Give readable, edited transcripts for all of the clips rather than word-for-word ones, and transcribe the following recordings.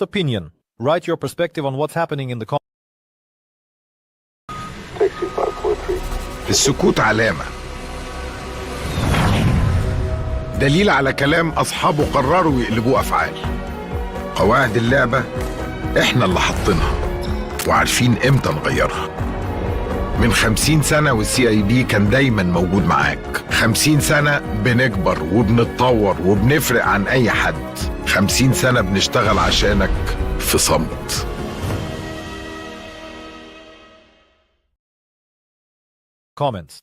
opinion. Write your perspective on what's happening in the comments. السكوت علامة، دليل على كلام أصحابه قرروا يقلبوه أفعال. قواعد اللعبة إحنا اللي حطينها وعارفين إمتى نغيرها. من 50 سنة والCIB كان دايما موجود معاك. 50 سنة بنكبر وبنتطور وبنفرق عن أي حد. 50 سنة بنشتغل عشانك في صمت. Comments.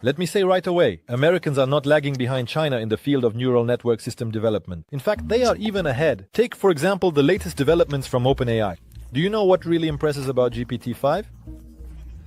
Let me say right away, Americans are not lagging behind China in the field of neural network system development. In fact, they are even ahead. Take, for example, the latest developments from OpenAI. Do you know what really impresses about GPT-5?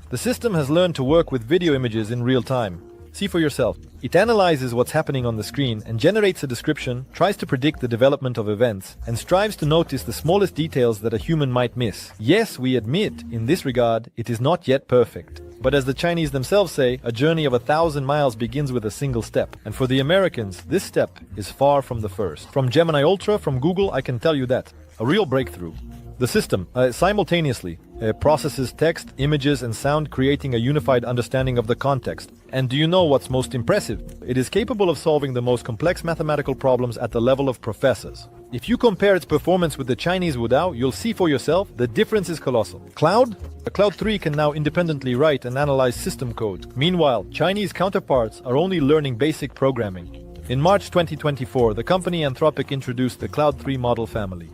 The system has learned to work with video images in real time. See for yourself. It analyzes what's happening on the screen and generates a description, tries to predict the development of events, and strives to notice the smallest details that a human might miss. Yes, we admit, in this regard, it is not yet perfect. But as the Chinese themselves say, a journey of 1,000 miles begins with a single step. And for the Americans, this step is far from the first. From Gemini Ultra, from Google, I can tell you that. A real breakthrough. The system simultaneously processes text, images, and sound, creating a unified understanding of the context. And do you know what's most impressive? It is capable of solving the most complex mathematical problems at the level of professors. If you compare its performance with the Chinese Wudao, you'll see for yourself the difference is colossal. Cloud? The Cloud 3 can now independently write and analyze system code. Meanwhile, Chinese counterparts are only learning basic programming. In March 2024, the company Anthropic introduced the Cloud 3 model family.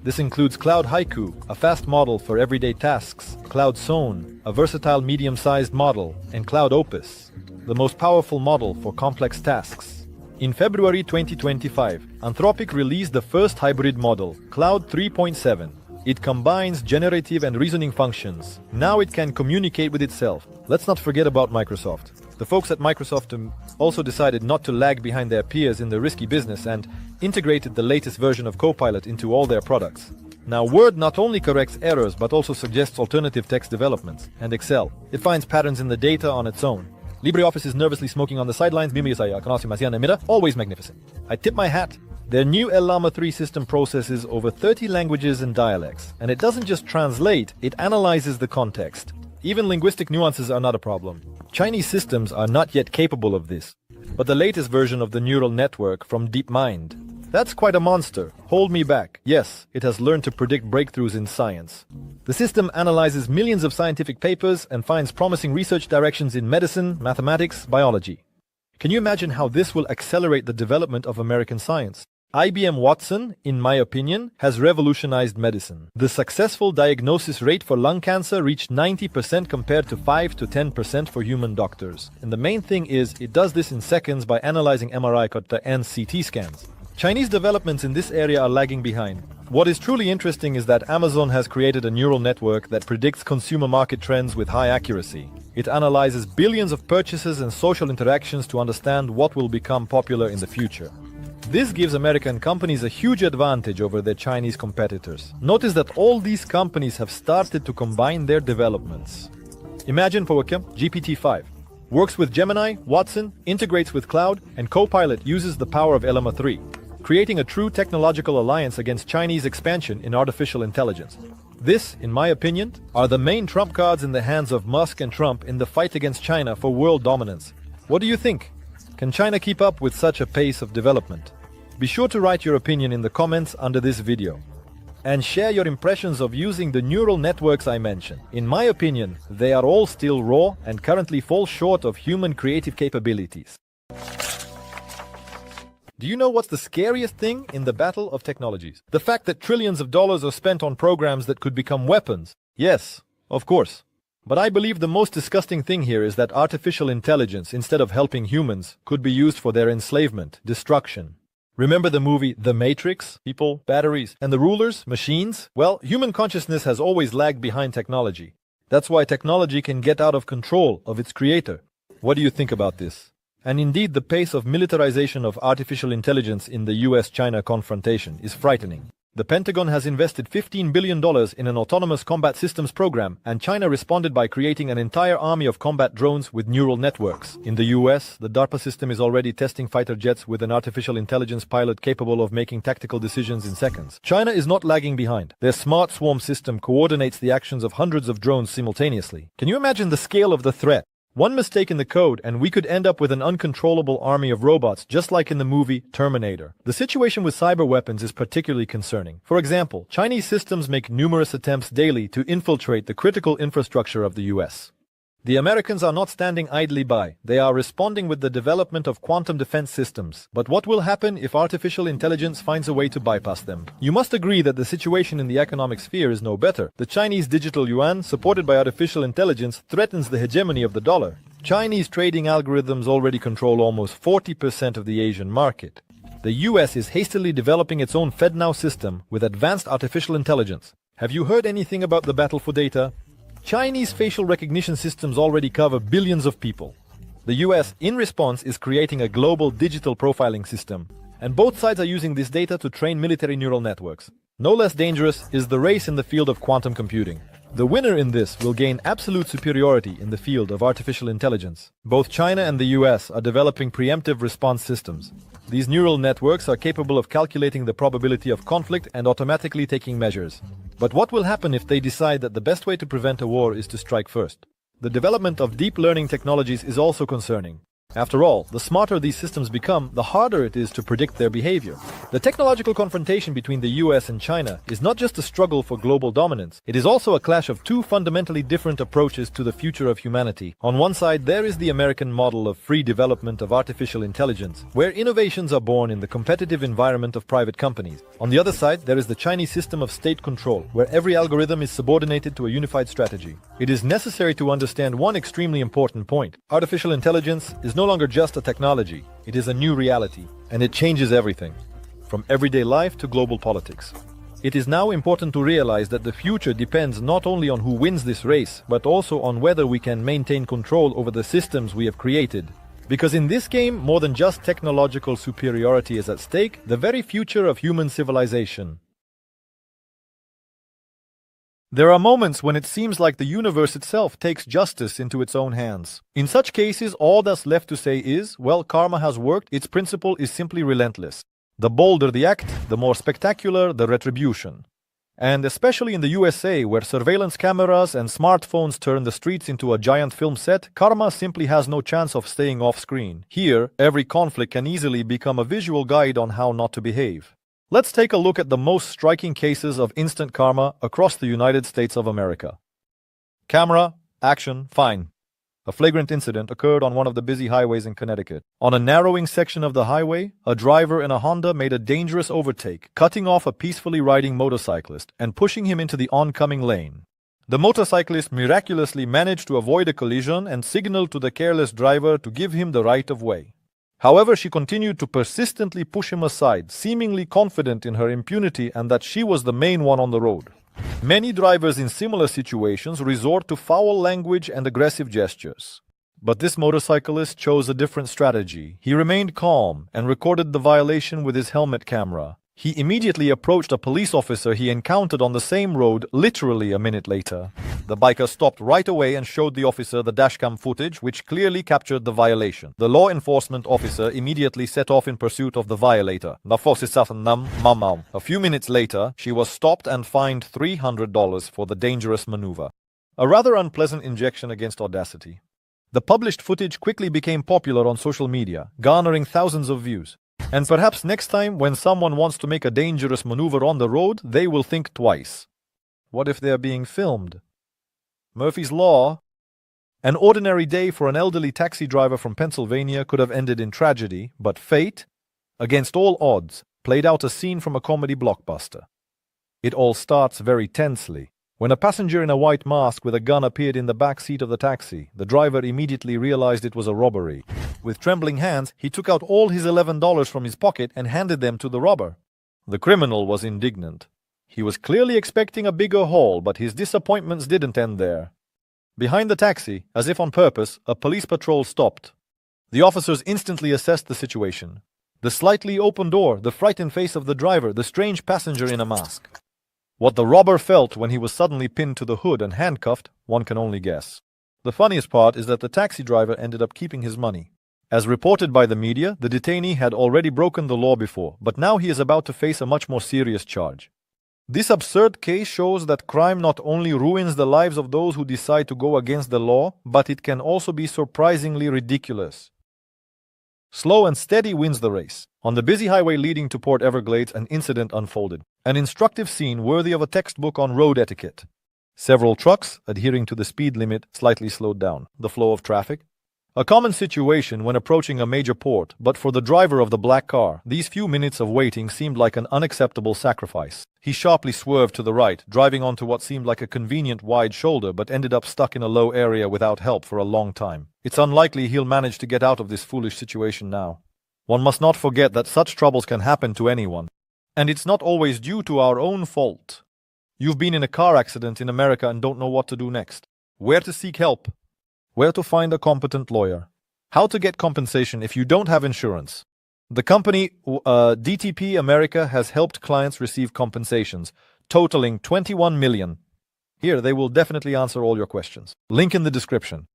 This includes Cloud Haiku, a fast model for everyday tasks, Cloud Zone, a versatile medium-sized model, and Cloud Opus, the most powerful model for complex tasks. In February 2025, Anthropic released the first hybrid model, Cloud 3.7. It combines generative and reasoning functions. Now it can communicate with itself. Let's not forget about Microsoft. The folks at Microsoft also decided not to lag behind their peers in the risky business and integrated the latest version of Copilot into all their products. Now Word not only corrects errors but also suggests alternative text developments. And Excel, it finds patterns in the data on its own. LibreOffice is nervously smoking on the sidelines. Always magnificent. I tip my hat. Their new Llama 3 system processes over 30 languages and dialects. And it doesn't just translate, it analyzes the context. Even linguistic nuances are not a problem. Chinese systems are not yet capable of this. But the latest version of the neural network from DeepMind, that's quite a monster. Hold me back. Yes, it has learned to predict breakthroughs in science. The system analyzes millions of scientific papers and finds promising research directions in medicine, mathematics, biology. Can you imagine how this will accelerate the development of American science? IBM Watson, in my opinion, has revolutionized medicine. The successful diagnosis rate for lung cancer reached 90% compared to 5 to 10% for human doctors. And the main thing is, it does this in seconds by analyzing MRI and CT scans. Chinese developments in this area are lagging behind. What is truly interesting is that Amazon has created a neural network that predicts consumer market trends with high accuracy. It analyzes billions of purchases and social interactions to understand what will become popular in the future. This gives American companies a huge advantage over their Chinese competitors. Notice that all these companies have started to combine their developments. Imagine for GPT-5 works with Gemini, Watson, integrates with Cloud, and Copilot uses the power of Llama 3, creating a true technological alliance against Chinese expansion in artificial intelligence. This, in my opinion, are the main trump cards in the hands of Musk and Trump in the fight against China for world dominance. What do you think? Can China keep up with such a pace of development? Be sure to write your opinion in the comments under this video. And share your impressions of using the neural networks I mentioned. In my opinion, they are all still raw and currently fall short of human creative capabilities. Do you know what's the scariest thing in the battle of technologies? The fact that trillions of dollars are spent on programs that could become weapons. Yes, of course. But I believe the most disgusting thing here is that artificial intelligence, instead of helping humans, could be used for their enslavement, destruction. Remember the movie The Matrix? People, batteries, and the rulers, machines? Well, human consciousness has always lagged behind technology. That's why technology can get out of control of its creator. What do you think about this? And indeed, the pace of militarization of artificial intelligence in the US-China confrontation is frightening. The Pentagon has invested $15 billion in an autonomous combat systems program, and China responded by creating an entire army of combat drones with neural networks. In the US, the DARPA system is already testing fighter jets with an artificial intelligence pilot capable of making tactical decisions in seconds. China is not lagging behind. Their smart swarm system coordinates the actions of hundreds of drones simultaneously. Can you imagine the scale of the threat? One mistake in the code and we could end up with an uncontrollable army of robots, just like in the movie Terminator. The situation with cyber weapons is particularly concerning. For example, Chinese systems make numerous attempts daily to infiltrate the critical infrastructure of the US. The Americans are not standing idly by. They are responding with the development of quantum defense systems. But what will happen if artificial intelligence finds a way to bypass them? You must agree that the situation in the economic sphere is no better. The Chinese digital yuan, supported by artificial intelligence, threatens the hegemony of the dollar. Chinese trading algorithms already control almost 40% of the Asian market. The US is hastily developing its own FedNow system with advanced artificial intelligence. Have you heard anything about the battle for data? Chinese facial recognition systems already cover billions of people. The US, in response, is creating a global digital profiling system, and both sides are using this data to train military neural networks. No less dangerous is the race in the field of quantum computing. The winner in this will gain absolute superiority in the field of artificial intelligence. Both China and the US are developing preemptive response systems. These neural networks are capable of calculating the probability of conflict and automatically taking measures. But what will happen if they decide that the best way to prevent a war is to strike first? The development of deep learning technologies is also concerning. After all, the smarter these systems become, the harder it is to predict their behavior. The technological confrontation between the US and China is not just a struggle for global dominance, it is also a clash of two fundamentally different approaches to the future of humanity. On one side, there is the American model of free development of artificial intelligence, where innovations are born in the competitive environment of private companies. On the other side, there is the Chinese system of state control, where every algorithm is subordinated to a unified strategy. It is necessary to understand one extremely important point. Artificial intelligence is no longer just a technology, it is a new reality, and it changes everything, from everyday life to global politics. It is now important to realize that the future depends not only on who wins this race, but also on whether we can maintain control over the systems we have created. Because in this game, more than just technological superiority is at stake, the very future of human civilization. There are moments when it seems like the universe itself takes justice into its own hands. In such cases, all that's left to say is, well, karma has worked, its principle is simply relentless. The bolder the act, the more spectacular the retribution. And especially in the USA, where surveillance cameras and smartphones turn the streets into a giant film set, karma simply has no chance of staying off screen. Here, every conflict can easily become a visual guide on how not to behave. Let's take a look at the most striking cases of instant karma across the United States of America. Camera, action, fine. A flagrant incident occurred on one of the busy highways in Connecticut. On a narrowing section of the highway, a driver in a Honda made a dangerous overtake, cutting off a peacefully riding motorcyclist and pushing him into the oncoming lane. The motorcyclist miraculously managed to avoid a collision and signaled to the careless driver to give him the right of way. However, she continued to persistently push him aside, seemingly confident in her impunity and that she was the main one on the road. Many drivers in similar situations resort to foul language and aggressive gestures. But this motorcyclist chose a different strategy. He remained calm and recorded the violation with his helmet camera. He immediately approached a police officer he encountered on the same road literally a minute later. The biker stopped right away and showed the officer the dashcam footage, which clearly captured the violation. The law enforcement officer immediately set off in pursuit of the violator. A few minutes later, she was stopped and fined $300 for the dangerous maneuver. A rather unpleasant injection against audacity. The published footage quickly became popular on social media, garnering thousands of views. And perhaps next time, when someone wants to make a dangerous maneuver on the road, they will think twice. What if they are being filmed? Murphy's Law. An ordinary day for an elderly taxi driver from Pennsylvania could have ended in tragedy, but fate, against all odds, played out a scene from a comedy blockbuster. It all starts very tensely. When a passenger in a white mask with a gun appeared in the back seat of the taxi, the driver immediately realized it was a robbery. With trembling hands, he took out all his $11 from his pocket and handed them to the robber. The criminal was indignant. He was clearly expecting a bigger haul, but his disappointments didn't end there. Behind the taxi, as if on purpose, a police patrol stopped. The officers instantly assessed the situation. The slightly open door, the frightened face of the driver, the strange passenger in a mask. What the robber felt when he was suddenly pinned to the hood and handcuffed, one can only guess. The funniest part is that the taxi driver ended up keeping his money. As reported by the media, the detainee had already broken the law before, but now he is about to face a much more serious charge. This absurd case shows that crime not only ruins the lives of those who decide to go against the law, but it can also be surprisingly ridiculous. Slow and steady wins the race. On the busy highway leading to Port Everglades, an incident unfolded. An instructive scene worthy of a textbook on road etiquette. Several trucks, adhering to the speed limit, slightly slowed down the flow of traffic. A common situation when approaching a major port, but for the driver of the black car, these few minutes of waiting seemed like an unacceptable sacrifice. He sharply swerved to the right, driving onto what seemed like a convenient wide shoulder, but ended up stuck in a low area without help for a long time. It's unlikely he'll manage to get out of this foolish situation now. One must not forget that such troubles can happen to anyone. And it's not always due to our own fault. You've been in a car accident in America and don't know what to do next. Where to seek help? Where to find a competent lawyer? How to get compensation if you don't have insurance? The company DTP America has helped clients receive compensations, totaling $21 million. Here, they will definitely answer all your questions. Link in the description.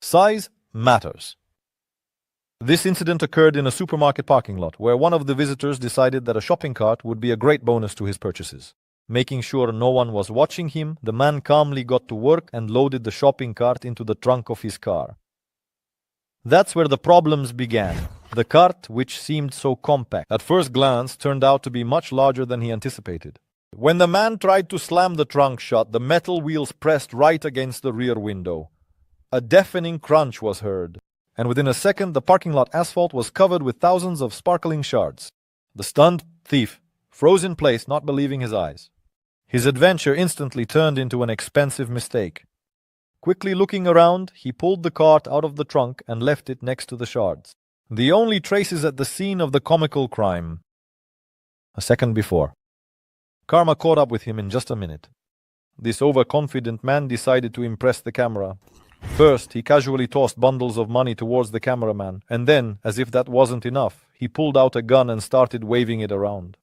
Size matters. This incident occurred in a supermarket parking lot, where one of the visitors decided that a shopping cart would be a great bonus to his purchases. Making sure no one was watching him, the man calmly got to work and loaded the shopping cart into the trunk of his car. That's where the problems began. The cart, which seemed so compact at first glance, turned out to be much larger than he anticipated. When the man tried to slam the trunk shut, the metal wheels pressed right against the rear window. A deafening crunch was heard, and within a second the parking lot asphalt was covered with thousands of sparkling shards. The stunned thief froze in place, not believing his eyes. His adventure instantly turned into an expensive mistake. Quickly looking around, he pulled the cart out of the trunk and left it next to the shards. The only traces at the scene of the comical crime. A second before. Karma caught up with him in just a minute. This overconfident man decided to impress the camera. First, he casually tossed bundles of money towards the cameraman, and then, as if that wasn't enough, he pulled out a gun and started waving it around.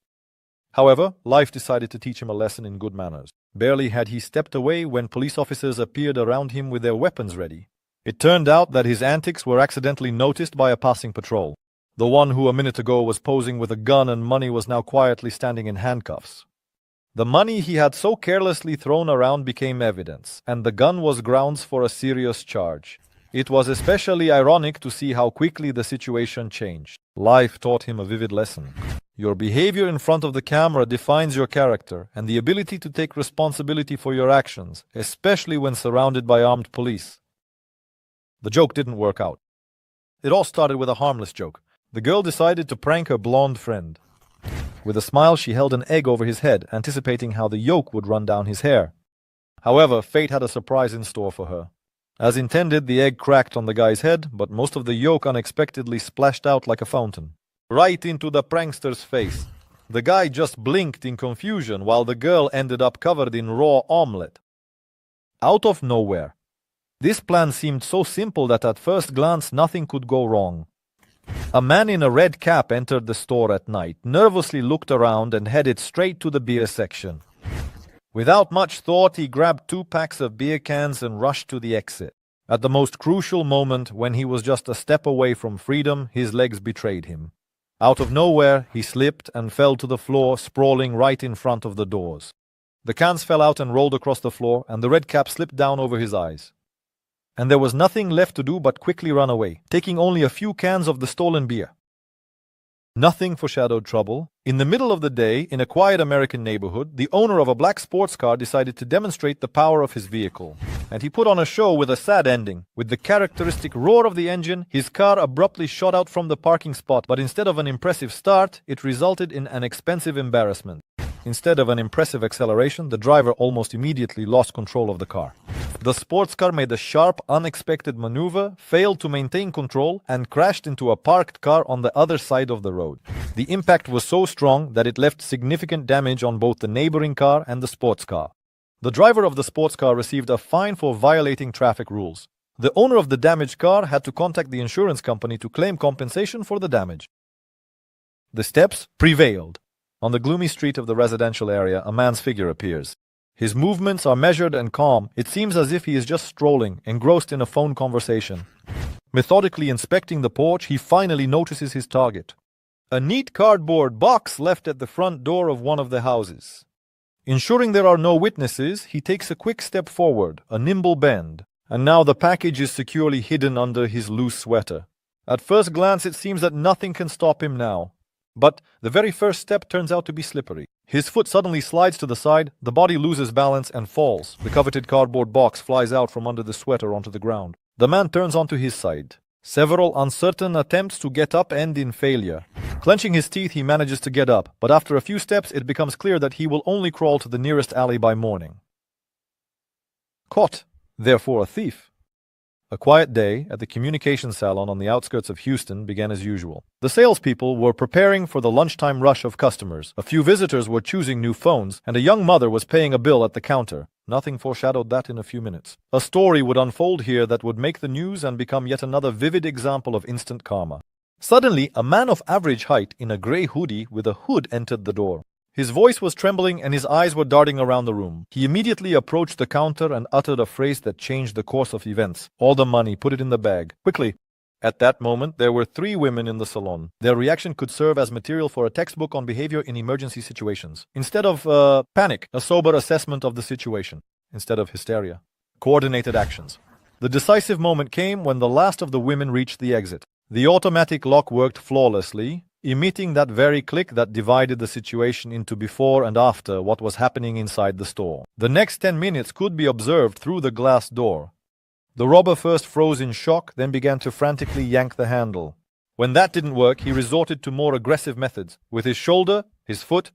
However, life decided to teach him a lesson in good manners. Barely had he stepped away when police officers appeared around him with their weapons ready. It turned out that his antics were accidentally noticed by a passing patrol. The one who a minute ago was posing with a gun and money was now quietly standing in handcuffs. The money he had so carelessly thrown around became evidence, and the gun was grounds for a serious charge. It was especially ironic to see how quickly the situation changed. Life taught him a vivid lesson. Your behavior in front of the camera defines your character and the ability to take responsibility for your actions, especially when surrounded by armed police. The joke didn't work out. It all started with a harmless joke. The girl decided to prank her blonde friend. With a smile, she held an egg over his head, anticipating how the yolk would run down his hair. However, fate had a surprise in store for her. As intended, the egg cracked on the guy's head, but most of the yolk unexpectedly splashed out like a fountain. Right into the prankster's face. The guy just blinked in confusion while the girl ended up covered in raw omelette. Out of nowhere. This plan seemed so simple that at first glance nothing could go wrong. A man in a red cap entered the store at night, nervously looked around and headed straight to the beer section. Without much thought, he grabbed 2 packs of beer cans and rushed to the exit. At the most crucial moment, when he was just a step away from freedom, his legs betrayed him. Out of nowhere, he slipped and fell to the floor, sprawling right in front of the doors. The cans fell out and rolled across the floor, and the red cap slipped down over his eyes. And there was nothing left to do but quickly run away, taking only a few cans of the stolen beer. Nothing foreshadowed trouble. In the middle of the day, in a quiet American neighborhood, the owner of a black sports car decided to demonstrate the power of his vehicle. And he put on a show with a sad ending. With the characteristic roar of the engine, his car abruptly shot out from the parking spot, but instead of an impressive start, it resulted in an expensive embarrassment. Instead of an impressive acceleration, the driver almost immediately lost control of the car. The sports car made a sharp, unexpected maneuver, failed to maintain control, and crashed into a parked car on the other side of the road. The impact was so strong that it left significant damage on both the neighboring car and the sports car. The driver of the sports car received a fine for violating traffic rules. The owner of the damaged car had to contact the insurance company to claim compensation for the damage. The steps prevailed. On the gloomy street of the residential area, a man's figure appears. His movements are measured and calm. It seems as if he is just strolling, engrossed in a phone conversation. Methodically inspecting the porch, he finally notices his target. A neat cardboard box left at the front door of one of the houses. Ensuring there are no witnesses, he takes a quick step forward, a nimble bend, and now the package is securely hidden under his loose sweater. At first glance, it seems that nothing can stop him now. But the very first step turns out to be slippery. His foot suddenly slides to the side, the body loses balance and falls. The coveted cardboard box flies out from under the sweater onto the ground. The man turns onto his side. Several uncertain attempts to get up end in failure. Clenching his teeth, he manages to get up, but after a few steps, it becomes clear that he will only crawl to the nearest alley by morning. Caught, therefore a thief. A quiet day at the communication salon on the outskirts of Houston began as usual. The salespeople were preparing for the lunchtime rush of customers. A few visitors were choosing new phones, and a young mother was paying a bill at the counter. Nothing foreshadowed that in a few minutes. A story would unfold here that would make the news and become yet another vivid example of instant karma. Suddenly, a man of average height in a grey hoodie with a hood entered the door. His voice was trembling and his eyes were darting around the room. He immediately approached the counter and uttered a phrase that changed the course of events. All the money, put it in the bag. Quickly. At that moment, there were 3 women in the salon. Their reaction could serve as material for a textbook on behavior in emergency situations. Instead of panic, a sober assessment of the situation. Instead of hysteria, coordinated actions. The decisive moment came when the last of the women reached the exit. The automatic lock worked flawlessly, emitting that very click that divided the situation into before and after what was happening inside the store. The next 10 minutes could be observed through the glass door. The robber first froze in shock, then began to frantically yank the handle. When that didn't work, he resorted to more aggressive methods. With his shoulder, his foot,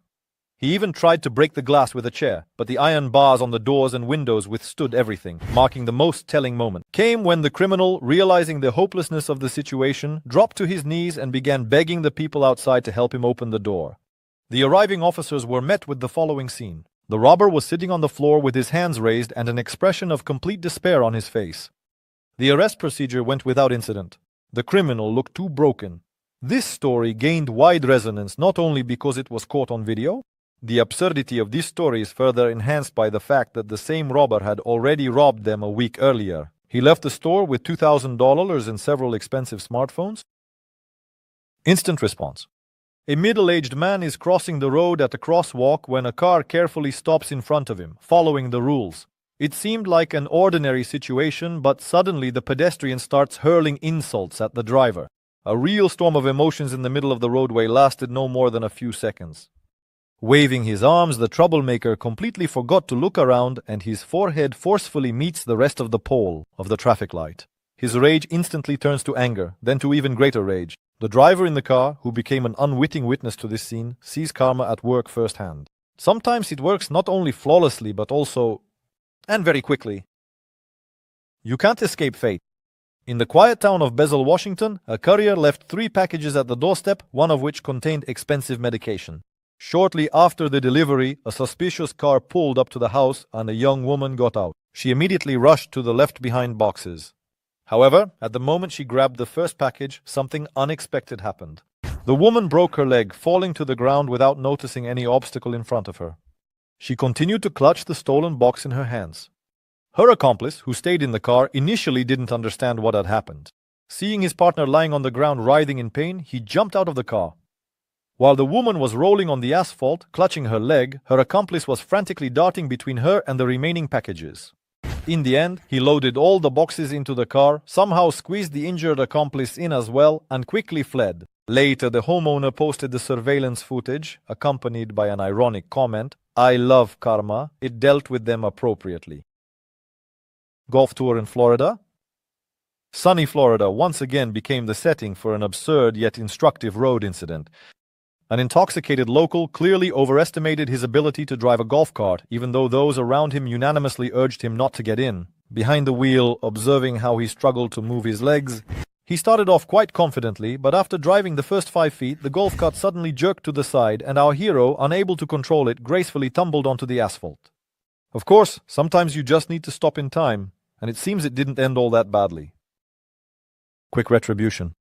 he even tried to break the glass with a chair, but the iron bars on the doors and windows withstood everything, marking the most telling moment. Came when the criminal, realizing the hopelessness of the situation, dropped to his knees and began begging the people outside to help him open the door. The arriving officers were met with the following scene. The robber was sitting on the floor with his hands raised and an expression of complete despair on his face. The arrest procedure went without incident. The criminal looked too broken. This story gained wide resonance not only because it was caught on video. The absurdity of this story is further enhanced by the fact that the same robber had already robbed them a week earlier. He left the store with $2,000 and several expensive smartphones. Instant response. A middle-aged man is crossing the road at a crosswalk when a car carefully stops in front of him, following the rules. It seemed like an ordinary situation, but suddenly the pedestrian starts hurling insults at the driver. A real storm of emotions in the middle of the roadway lasted no more than a few seconds. Waving his arms, the troublemaker completely forgot to look around and his forehead forcefully meets the rest of the pole of the traffic light. His rage instantly turns to anger, then to even greater rage. The driver in the car, who became an unwitting witness to this scene, sees karma at work firsthand. Sometimes it works not only flawlessly but also, and very quickly. You can't escape fate. In the quiet town of Bezel, Washington, a courier left 3 packages at the doorstep, one of which contained expensive medication. Shortly after the delivery, a suspicious car pulled up to the house and a young woman got out. She immediately rushed to the left-behind boxes. However, at the moment she grabbed the first package, something unexpected happened. The woman broke her leg, falling to the ground without noticing any obstacle in front of her. She continued to clutch the stolen box in her hands. Her accomplice, who stayed in the car, initially didn't understand what had happened. Seeing his partner lying on the ground writhing in pain, he jumped out of the car. While the woman was rolling on the asphalt, clutching her leg, her accomplice was frantically darting between her and the remaining packages. In the end, he loaded all the boxes into the car, somehow squeezed the injured accomplice in as well, and quickly fled. Later, the homeowner posted the surveillance footage, accompanied by an ironic comment, "I love karma, it dealt with them appropriately." Golf tour in Florida? Sunny Florida once again became the setting for an absurd yet instructive road incident. An intoxicated local clearly overestimated his ability to drive a golf cart, even though those around him unanimously urged him not to get in. Behind the wheel, observing how he struggled to move his legs, he started off quite confidently, but after driving the first 5 feet, the golf cart suddenly jerked to the side, and our hero, unable to control it, gracefully tumbled onto the asphalt. Of course, sometimes you just need to stop in time, and it seems it didn't end all that badly. Quick retribution.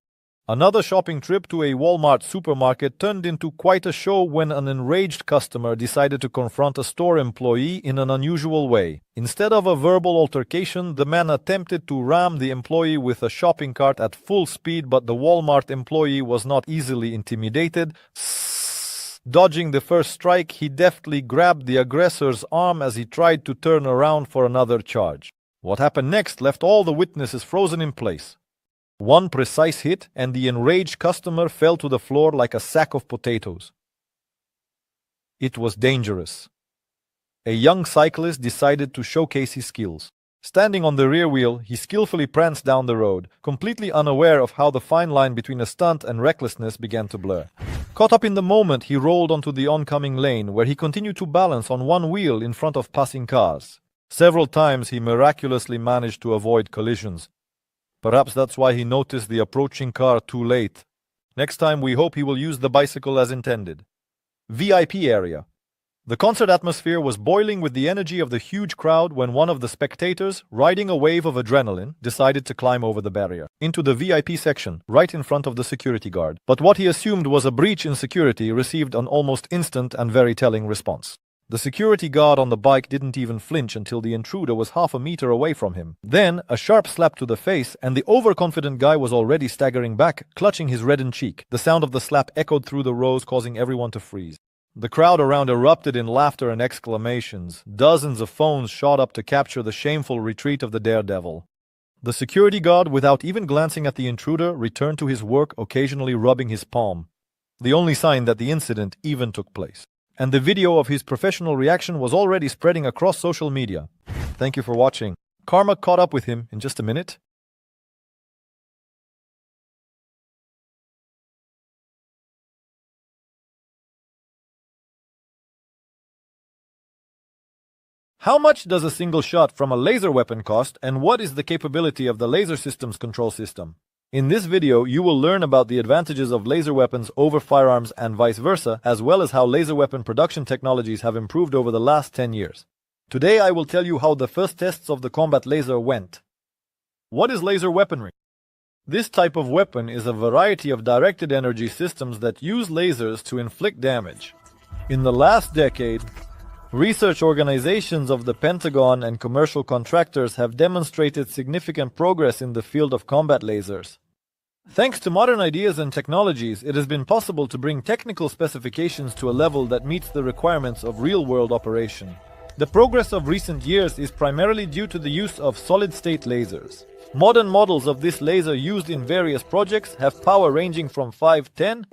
Another shopping trip to a Walmart supermarket turned into quite a show when an enraged customer decided to confront a store employee in an unusual way. Instead of a verbal altercation, the man attempted to ram the employee with a shopping cart at full speed, but the Walmart employee was not easily intimidated. Dodging the first strike, he deftly grabbed the aggressor's arm as he tried to turn around for another charge. What happened next left all the witnesses frozen in place. One precise hit, and the enraged customer fell to the floor like a sack of potatoes. It was dangerous. A young cyclist decided to showcase his skills. Standing on the rear wheel, he skillfully pranced down the road, completely unaware of how the fine line between a stunt and recklessness began to blur. Caught up in the moment, he rolled onto the oncoming lane, where he continued to balance on one wheel in front of passing cars. Several times he miraculously managed to avoid collisions. Perhaps that's why he noticed the approaching car too late. Next time we hope he will use the bicycle as intended. VIP area. The concert atmosphere was boiling with the energy of the huge crowd when one of the spectators, riding a wave of adrenaline, decided to climb over the barrier into the VIP section, right in front of the security guard. But what he assumed was a breach in security received an almost instant and very telling response. The security guard on the bike didn't even flinch until the intruder was half a meter away from him. Then, a sharp slap to the face, and the overconfident guy was already staggering back, clutching his reddened cheek. The sound of the slap echoed through the rows, causing everyone to freeze. The crowd around erupted in laughter and exclamations. Dozens of phones shot up to capture the shameful retreat of the daredevil. The security guard, without even glancing at the intruder, returned to his work, occasionally rubbing his palm. The only sign that the incident even took place. And the video of his professional reaction was already spreading across social media. Thank you for watching. Karma caught up with him in just a minute. How much does a single shot from a laser weapon cost, and what is the capability of the laser system's control system? In this video, you will learn about the advantages of laser weapons over firearms and vice versa, as well as how laser weapon production technologies have improved over the last 10 years. Today I will tell you how the first tests of the combat laser went. What is laser weaponry? This type of weapon is a variety of directed energy systems that use lasers to inflict damage. In the last decade, research organizations of the Pentagon and commercial contractors have demonstrated significant progress in the field of combat lasers. Thanks to modern ideas and technologies, it has been possible to bring technical specifications to a level that meets the requirements of real-world operation. The progress of recent years is primarily due to the use of solid-state lasers. Modern models of this laser used in various projects have power ranging from 510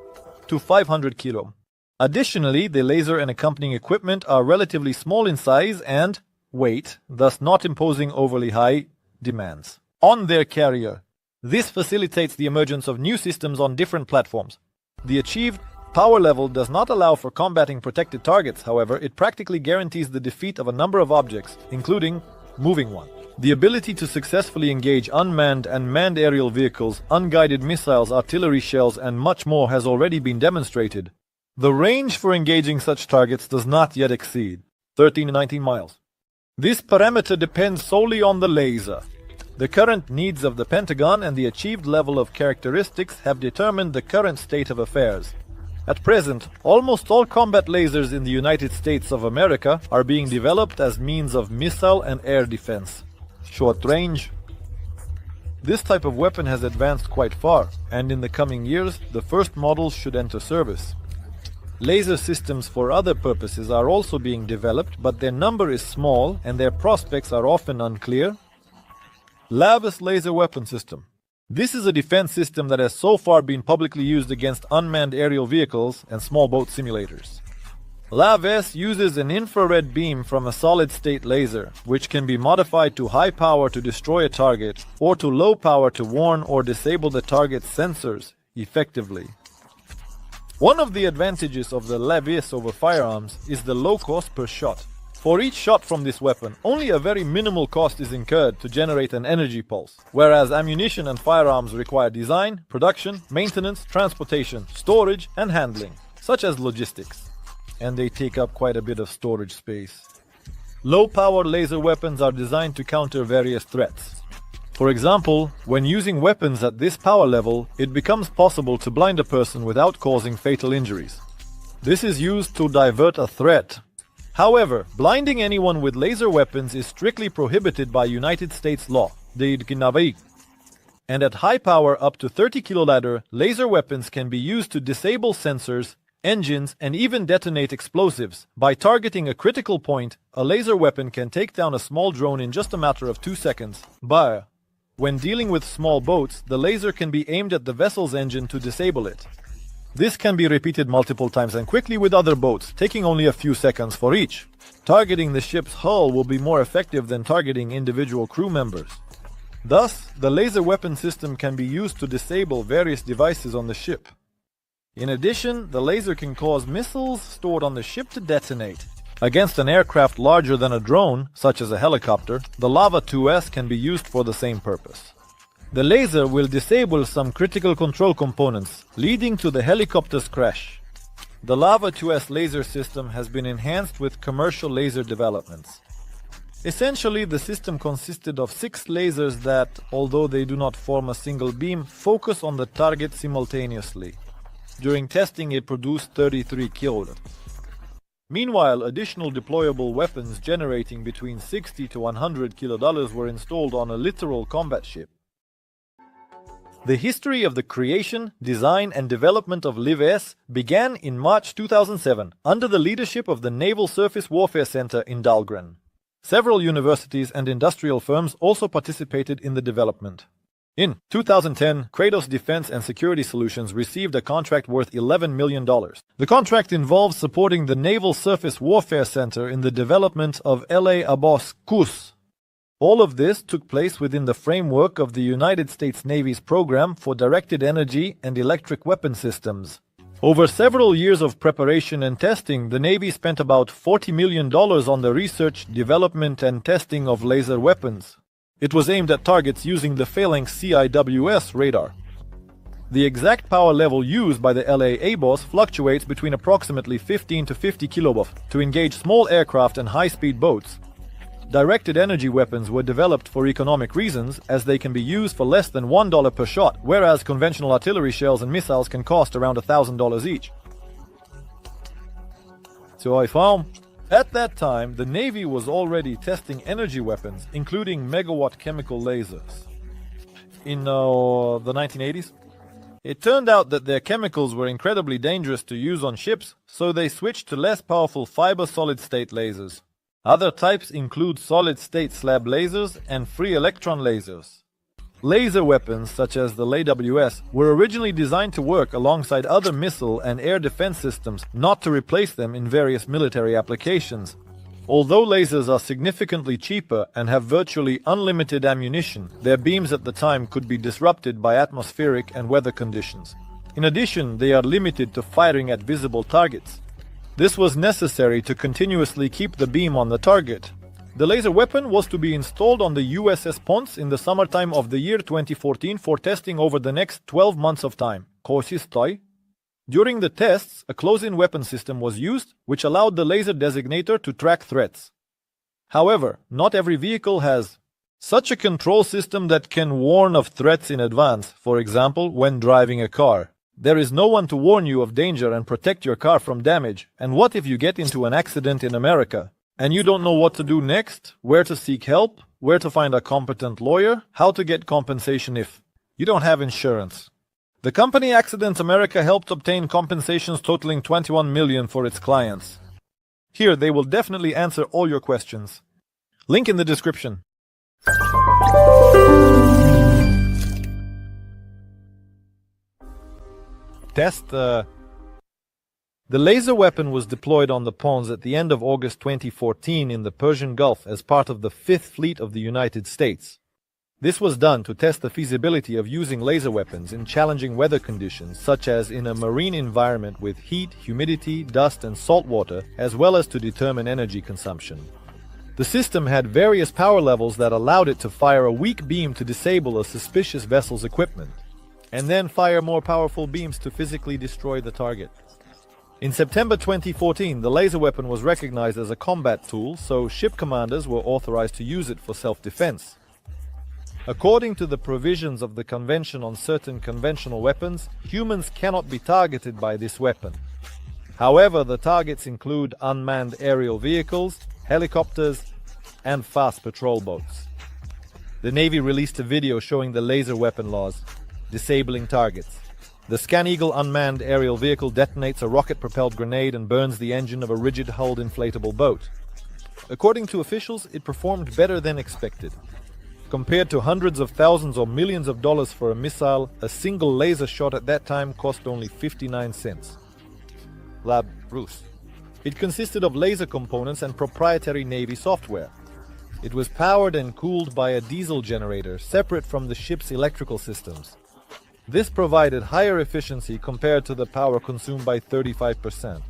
to 500 kilo. Additionally, the laser and accompanying equipment are relatively small in size and weight, thus not imposing overly high demands on their carrier. This facilitates the emergence of new systems on different platforms. The achieved power level does not allow for combating protected targets, however, it practically guarantees the defeat of a number of objects, including moving one. The ability to successfully engage unmanned and manned aerial vehicles, unguided missiles, artillery shells, and much more has already been demonstrated. The range for engaging such targets does not yet exceed 13 to 19 miles. This parameter depends solely on the laser. The current needs of the Pentagon and the achieved level of characteristics have determined the current state of affairs. At present, almost all combat lasers in the United States of America are being developed as means of missile and air defense. Short range. This type of weapon has advanced quite far, and in the coming years, the first models should enter service. Laser systems for other purposes are also being developed, but their number is small and their prospects are often unclear. LAVS laser weapon system. This is a defense system that has so far been publicly used against unmanned aerial vehicles and small boat simulators. LAVS uses an infrared beam from a solid-state laser, which can be modified to high power to destroy a target, or to low power to warn or disable the target's sensors effectively. One of the advantages of the LAVS over firearms is the low cost per shot. For each shot from this weapon, only a very minimal cost is incurred to generate an energy pulse, whereas ammunition and firearms require design, production, maintenance, transportation, storage, and handling, such as logistics. And they take up quite a bit of storage space. Low-power laser weapons are designed to counter various threats. For example, when using weapons at this power level, it becomes possible to blind a person without causing fatal injuries. This is used to divert a threat. However, blinding anyone with laser weapons is strictly prohibited by United States law, the IDGNAVI. And at high power up to 30 kiloladder, laser weapons can be used to disable sensors, engines, and even detonate explosives. By targeting a critical point, a laser weapon can take down a small drone in just a matter of 2 seconds. But when dealing with small boats, the laser can be aimed at the vessel's engine to disable it. This can be repeated multiple times and quickly with other boats, taking only a few seconds for each. Targeting the ship's hull will be more effective than targeting individual crew members. Thus, the laser weapon system can be used to disable various devices on the ship. In addition, the laser can cause missiles stored on the ship to detonate. Against an aircraft larger than a drone, such as a helicopter, the Lava 2S can be used for the same purpose. The laser will disable some critical control components, leading to the helicopter's crash. The Lava 2S laser system has been enhanced with commercial laser developments. Essentially, the system consisted of 6 lasers that, although they do not form a single beam, focus on the target simultaneously. During testing, it produced 33 kills. Meanwhile, additional deployable weapons generating between $60 to $100 kills were installed on a literal combat ship. The history of the creation, design, and development of LIV-S began in March 2007 under the leadership of the Naval Surface Warfare Center in Dahlgren. Several universities and industrial firms also participated in the development. In 2010, Kratos Defense and Security Solutions received a contract worth $11 million. The contract involves supporting the Naval Surface Warfare Center in the development of LA-ABOS-CUS. All of this took place within the framework of the United States Navy's program for directed energy and electric weapon systems. Over several years of preparation and testing, the Navy spent about $40 million on the research, development, and testing of laser weapons. It was aimed at targets using the phalanx CIWS radar. The exact power level used by the LA-ABOS fluctuates between approximately 15 to 50 kilowatt to engage small aircraft and high-speed boats. Directed energy weapons were developed for economic reasons, as they can be used for less than $1 per shot, whereas conventional artillery shells and missiles can cost around $1,000 each. So I found, at that time, the Navy was already testing energy weapons, including megawatt chemical lasers. In the 1980s, it turned out that their chemicals were incredibly dangerous to use on ships, so they switched to less powerful fiber solid-state lasers. Other types include solid-state slab lasers and free electron lasers. Laser weapons, such as the LAWS, were originally designed to work alongside other missile and air defense systems, not to replace them in various military applications. Although lasers are significantly cheaper and have virtually unlimited ammunition, their beams at the time could be disrupted by atmospheric and weather conditions. In addition, they are limited to firing at visible targets. This was necessary to continuously keep the beam on the target. The laser weapon was to be installed on the USS Ponce in the summertime of the year 2014 for testing over the next 12 months of time. During the tests, a close-in weapon system was used, which allowed the laser designator to track threats. However, not every vehicle has such a control system that can warn of threats in advance, for example, when driving a car. There is no one to warn you of danger and protect your car from damage. And what if you get into an accident in America and you don't know what to do next, where to seek help, where to find a competent lawyer, how to get compensation if you don't have insurance? The company Accidents America helped obtain compensations totaling $21 million for its clients. Here, they will definitely answer all your questions. Link in the description. The laser weapon was deployed on the Ponce at the end of August 2014 in the Persian Gulf as part of the 5th Fleet of the United States. This was done to test the feasibility of using laser weapons in challenging weather conditions, such as in a marine environment with heat, humidity, dust, and salt water, as well as to determine energy consumption. The system had various power levels that allowed it to fire a weak beam to disable a suspicious vessel's equipment, and then fire more powerful beams to physically destroy the target. In September 2014, the laser weapon was recognized as a combat tool, so ship commanders were authorized to use it for self-defense. According to the provisions of the Convention on Certain Conventional Weapons, humans cannot be targeted by this weapon. However, the targets include unmanned aerial vehicles, helicopters, and fast patrol boats. The Navy released a video showing the laser weapon laws, disabling targets. The Scan-Eagle unmanned aerial vehicle detonates a rocket-propelled grenade and burns the engine of a rigid-hulled inflatable boat. According to officials, it performed better than expected. Compared to hundreds of thousands or millions of dollars for a missile, a single laser shot at that time cost only 59 cents. Lab Rus. It consisted of laser components and proprietary Navy software. It was powered and cooled by a diesel generator separate from the ship's electrical systems. This provided higher efficiency compared to the power consumed by 35%.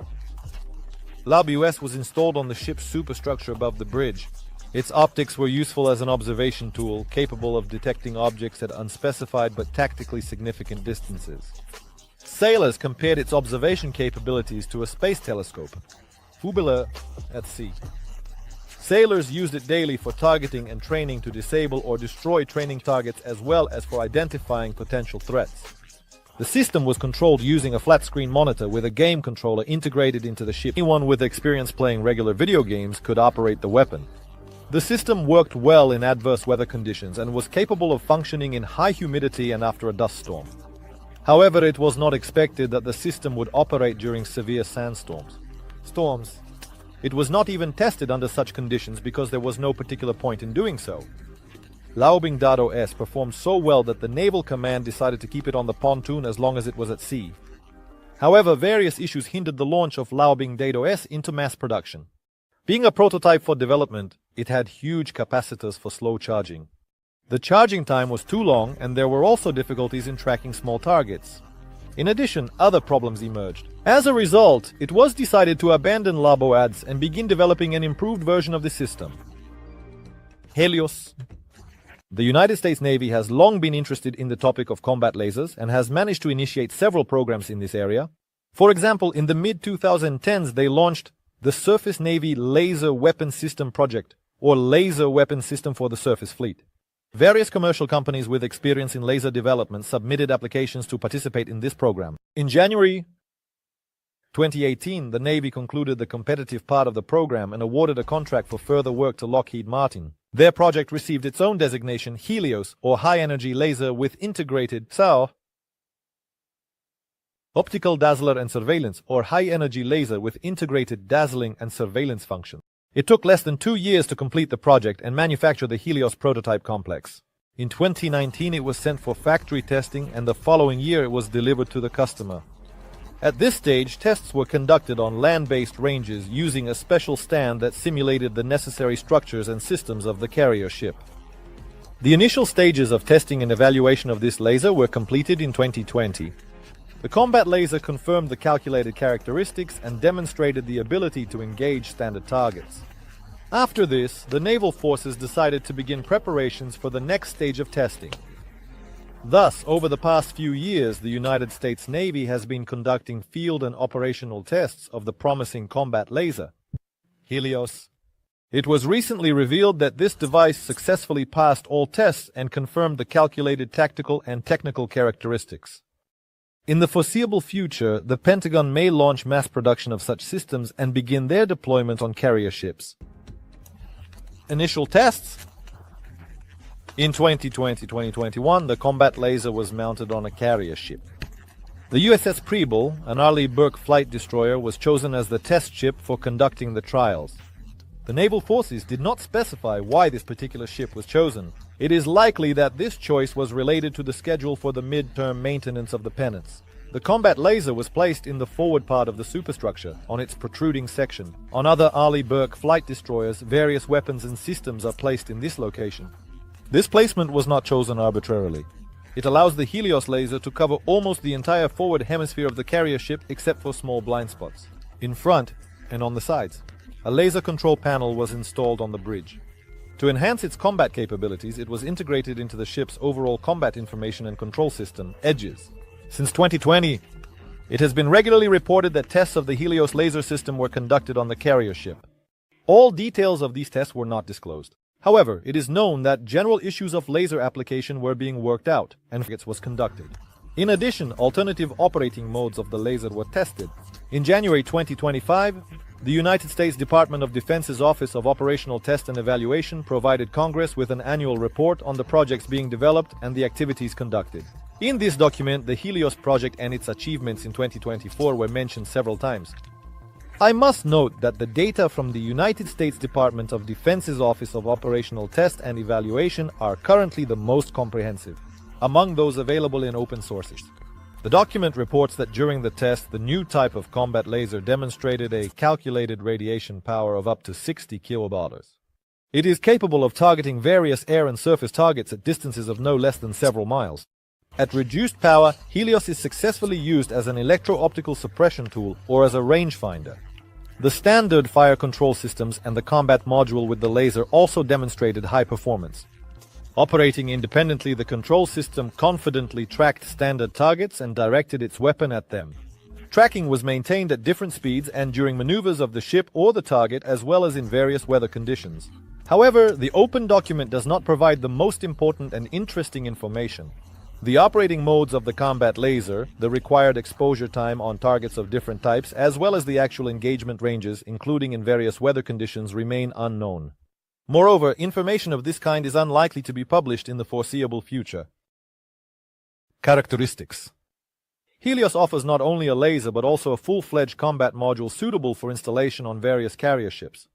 LabUS was installed on the ship's superstructure above the bridge. Its optics were useful as an observation tool, capable of detecting objects at unspecified but tactically significant distances. Sailors compared its observation capabilities to a space telescope, Fubile at sea. Sailors used it daily for targeting and training to disable or destroy training targets as well as for identifying potential threats. The system was controlled using a flat-screen monitor with a game controller integrated into the ship. Anyone with experience playing regular video games could operate the weapon. The system worked well in adverse weather conditions and was capable of functioning in high humidity and after a dust storm. However, it was not expected that the system would operate during severe sandstorms. It was not even tested under such conditions because there was no particular point in doing so. Laubing.os performed so well that the Naval Command decided to keep it on the pontoon as long as it was at sea. However, various issues hindered the launch of Laubing.os into mass production. Being a prototype for development, it had huge capacitors for slow charging. The charging time was too long, and there were also difficulties in tracking small targets. In addition, other problems emerged. As a result, it was decided to abandon LabOADS and begin developing an improved version of the system. Helios. The United States Navy has long been interested in the topic of combat lasers and has managed to initiate several programs in this area. For example, in the mid-2010s, they launched the Surface Navy Laser Weapon System Project, or Laser Weapon System for the Surface Fleet. Various commercial companies with experience in laser development submitted applications to participate in this program. In January 2018, the Navy concluded the competitive part of the program and awarded a contract for further work to Lockheed Martin. Their project received its own designation, Helios, or High Energy Laser with Integrated SAW, Optical Dazzler and Surveillance, or High Energy Laser with Integrated Dazzling and Surveillance function. It took less than 2 years to complete the project and manufacture the Helios prototype complex. In 2019, it was sent for factory testing, and the following year it was delivered to the customer. At this stage, tests were conducted on land-based ranges using a special stand that simulated the necessary structures and systems of the carrier ship. The initial stages of testing and evaluation of this laser were completed in 2020. The combat laser confirmed the calculated characteristics and demonstrated the ability to engage standard targets. After this, the naval forces decided to begin preparations for the next stage of testing. Thus, over the past few years, the United States Navy has been conducting field and operational tests of the promising combat laser, Helios. It was recently revealed that this device successfully passed all tests and confirmed the calculated tactical and technical characteristics. In the foreseeable future, the Pentagon may launch mass production of such systems and begin their deployment on carrier ships. Initial tests. In 2020-2021, the combat laser was mounted on a carrier ship. The USS Preble, an Arleigh Burke flight destroyer, was chosen as the test ship for conducting the trials. The naval forces did not specify why this particular ship was chosen. It is likely that this choice was related to the schedule for the mid-term maintenance of the pennants. The combat laser was placed in the forward part of the superstructure, on its protruding section. On other Arleigh Burke flight destroyers, various weapons and systems are placed in this location. This placement was not chosen arbitrarily. It allows the Helios laser to cover almost the entire forward hemisphere of the carrier ship except for small blind spots. In front and on the sides, a laser control panel was installed on the bridge. To enhance its combat capabilities, it was integrated into the ship's overall combat information and control system, EDGES. Since 2020, it has been regularly reported that tests of the Helios laser system were conducted on the carrier ship. All details of these tests were not disclosed. However, it is known that general issues of laser application were being worked out, and it was conducted. In addition, alternative operating modes of the laser were tested. In January 2025, the United States Department of Defense's Office of Operational Test and Evaluation provided Congress with an annual report on the projects being developed and the activities conducted. In this document, the Helios project and its achievements in 2024 were mentioned several times. I must note that the data from the United States Department of Defense's Office of Operational Test and Evaluation are currently the most comprehensive, among those available in open sources. The document reports that during the test, the new type of combat laser demonstrated a calculated radiation power of up to 60 kilovolts. It is capable of targeting various air and surface targets at distances of no less than several miles. At reduced power, Helios is successfully used as an electro-optical suppression tool or as a rangefinder. The standard fire control systems and the combat module with the laser also demonstrated high performance. Operating independently, the control system confidently tracked standard targets and directed its weapon at them. Tracking was maintained at different speeds and during maneuvers of the ship or the target, as well as in various weather conditions. However, the open document does not provide the most important and interesting information. The operating modes of the combat laser, the required exposure time on targets of different types, as well as the actual engagement ranges, including in various weather conditions, remain unknown. Moreover, information of this kind is unlikely to be published in the foreseeable future. Characteristics. Helios offers not only a laser but also a full-fledged combat module suitable for installation on various carrier ships.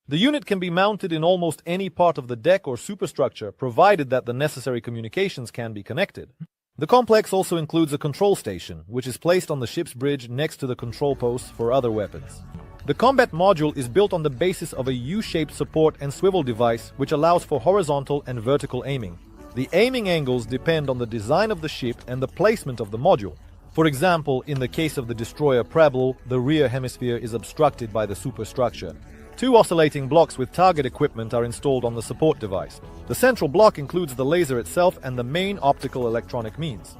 The unit can be mounted in almost any part of the deck or superstructure, provided that the necessary communications can be connected. The complex also includes a control station, which is placed on the ship's bridge next to the control posts for other weapons. The combat module is built on the basis of a U-shaped support and swivel device, which allows for horizontal and vertical aiming. The aiming angles depend on the design of the ship and the placement of the module. For example, in the case of the destroyer Preble, the rear hemisphere is obstructed by the superstructure. Two oscillating blocks with target equipment are installed on the support device. The central block includes the laser itself and the main optical electronic means.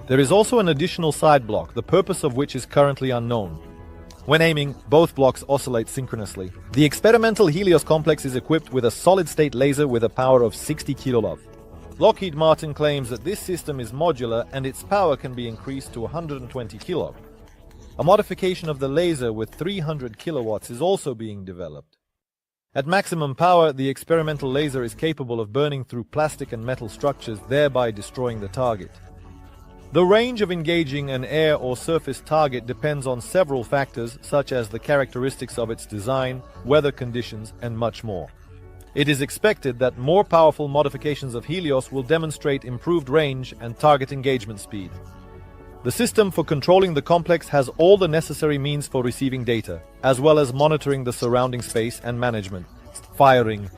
There is also an additional side block, the purpose of which is currently unknown. When aiming, both blocks oscillate synchronously. The experimental Helios complex is equipped with a solid-state laser with a power of 60 kW. Lockheed Martin claims that this system is modular and its power can be increased to 120 kW. A modification of the laser with 300 kilowatts is also being developed. At maximum power, the experimental laser is capable of burning through plastic and metal structures, thereby destroying the target. The range of engaging an air or surface target depends on several factors, such as the characteristics of its design, weather conditions, and much more. It is expected that more powerful modifications of Helios will demonstrate improved range and target engagement speed. The system for controlling the complex has all the necessary means for receiving data, as well as monitoring the surrounding space and management. Firing.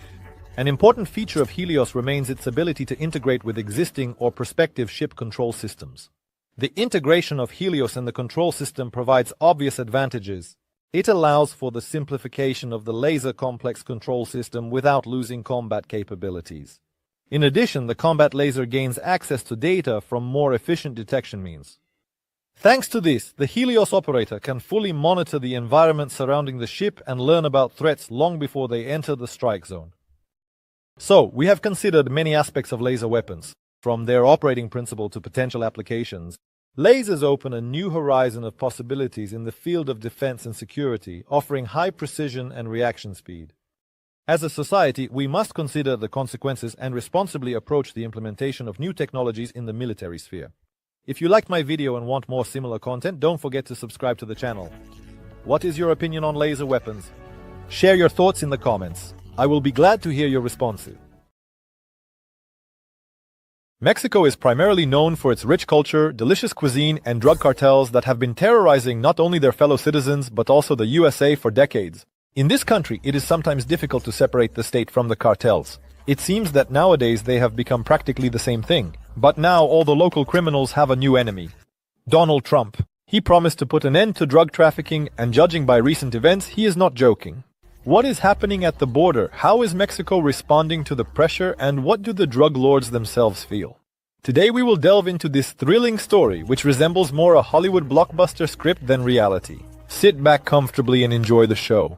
An important feature of Helios remains its ability to integrate with existing or prospective ship control systems. The integration of Helios and the control system provides obvious advantages. It allows for the simplification of the laser complex control system without losing combat capabilities. In addition, the combat laser gains access to data from more efficient detection means. Thanks to this, the Helios operator can fully monitor the environment surrounding the ship and learn about threats long before they enter the strike zone. So, we have considered many aspects of laser weapons, from their operating principle to potential applications. Lasers open a new horizon of possibilities in the field of defense and security, offering high precision and reaction speed. As a society, we must consider the consequences and responsibly approach the implementation of new technologies in the military sphere. If you liked my video and want more similar content, don't forget to subscribe to the channel. What is your opinion on laser weapons? Share your thoughts in the comments. I will be glad to hear your responses. Mexico is primarily known for its rich culture, delicious cuisine, and drug cartels that have been terrorizing not only their fellow citizens but also the USA for decades. In this country, it is sometimes difficult to separate the state from the cartels. It seems that nowadays they have become practically the same thing. But now all the local criminals have a new enemy. Donald Trump. He promised to put an end to drug trafficking, and judging by recent events, he is not joking. What is happening at the border? How is Mexico responding to the pressure, and what do the drug lords themselves feel? Today we will delve into this thrilling story, which resembles more a Hollywood blockbuster script than reality. Sit back comfortably and enjoy the show.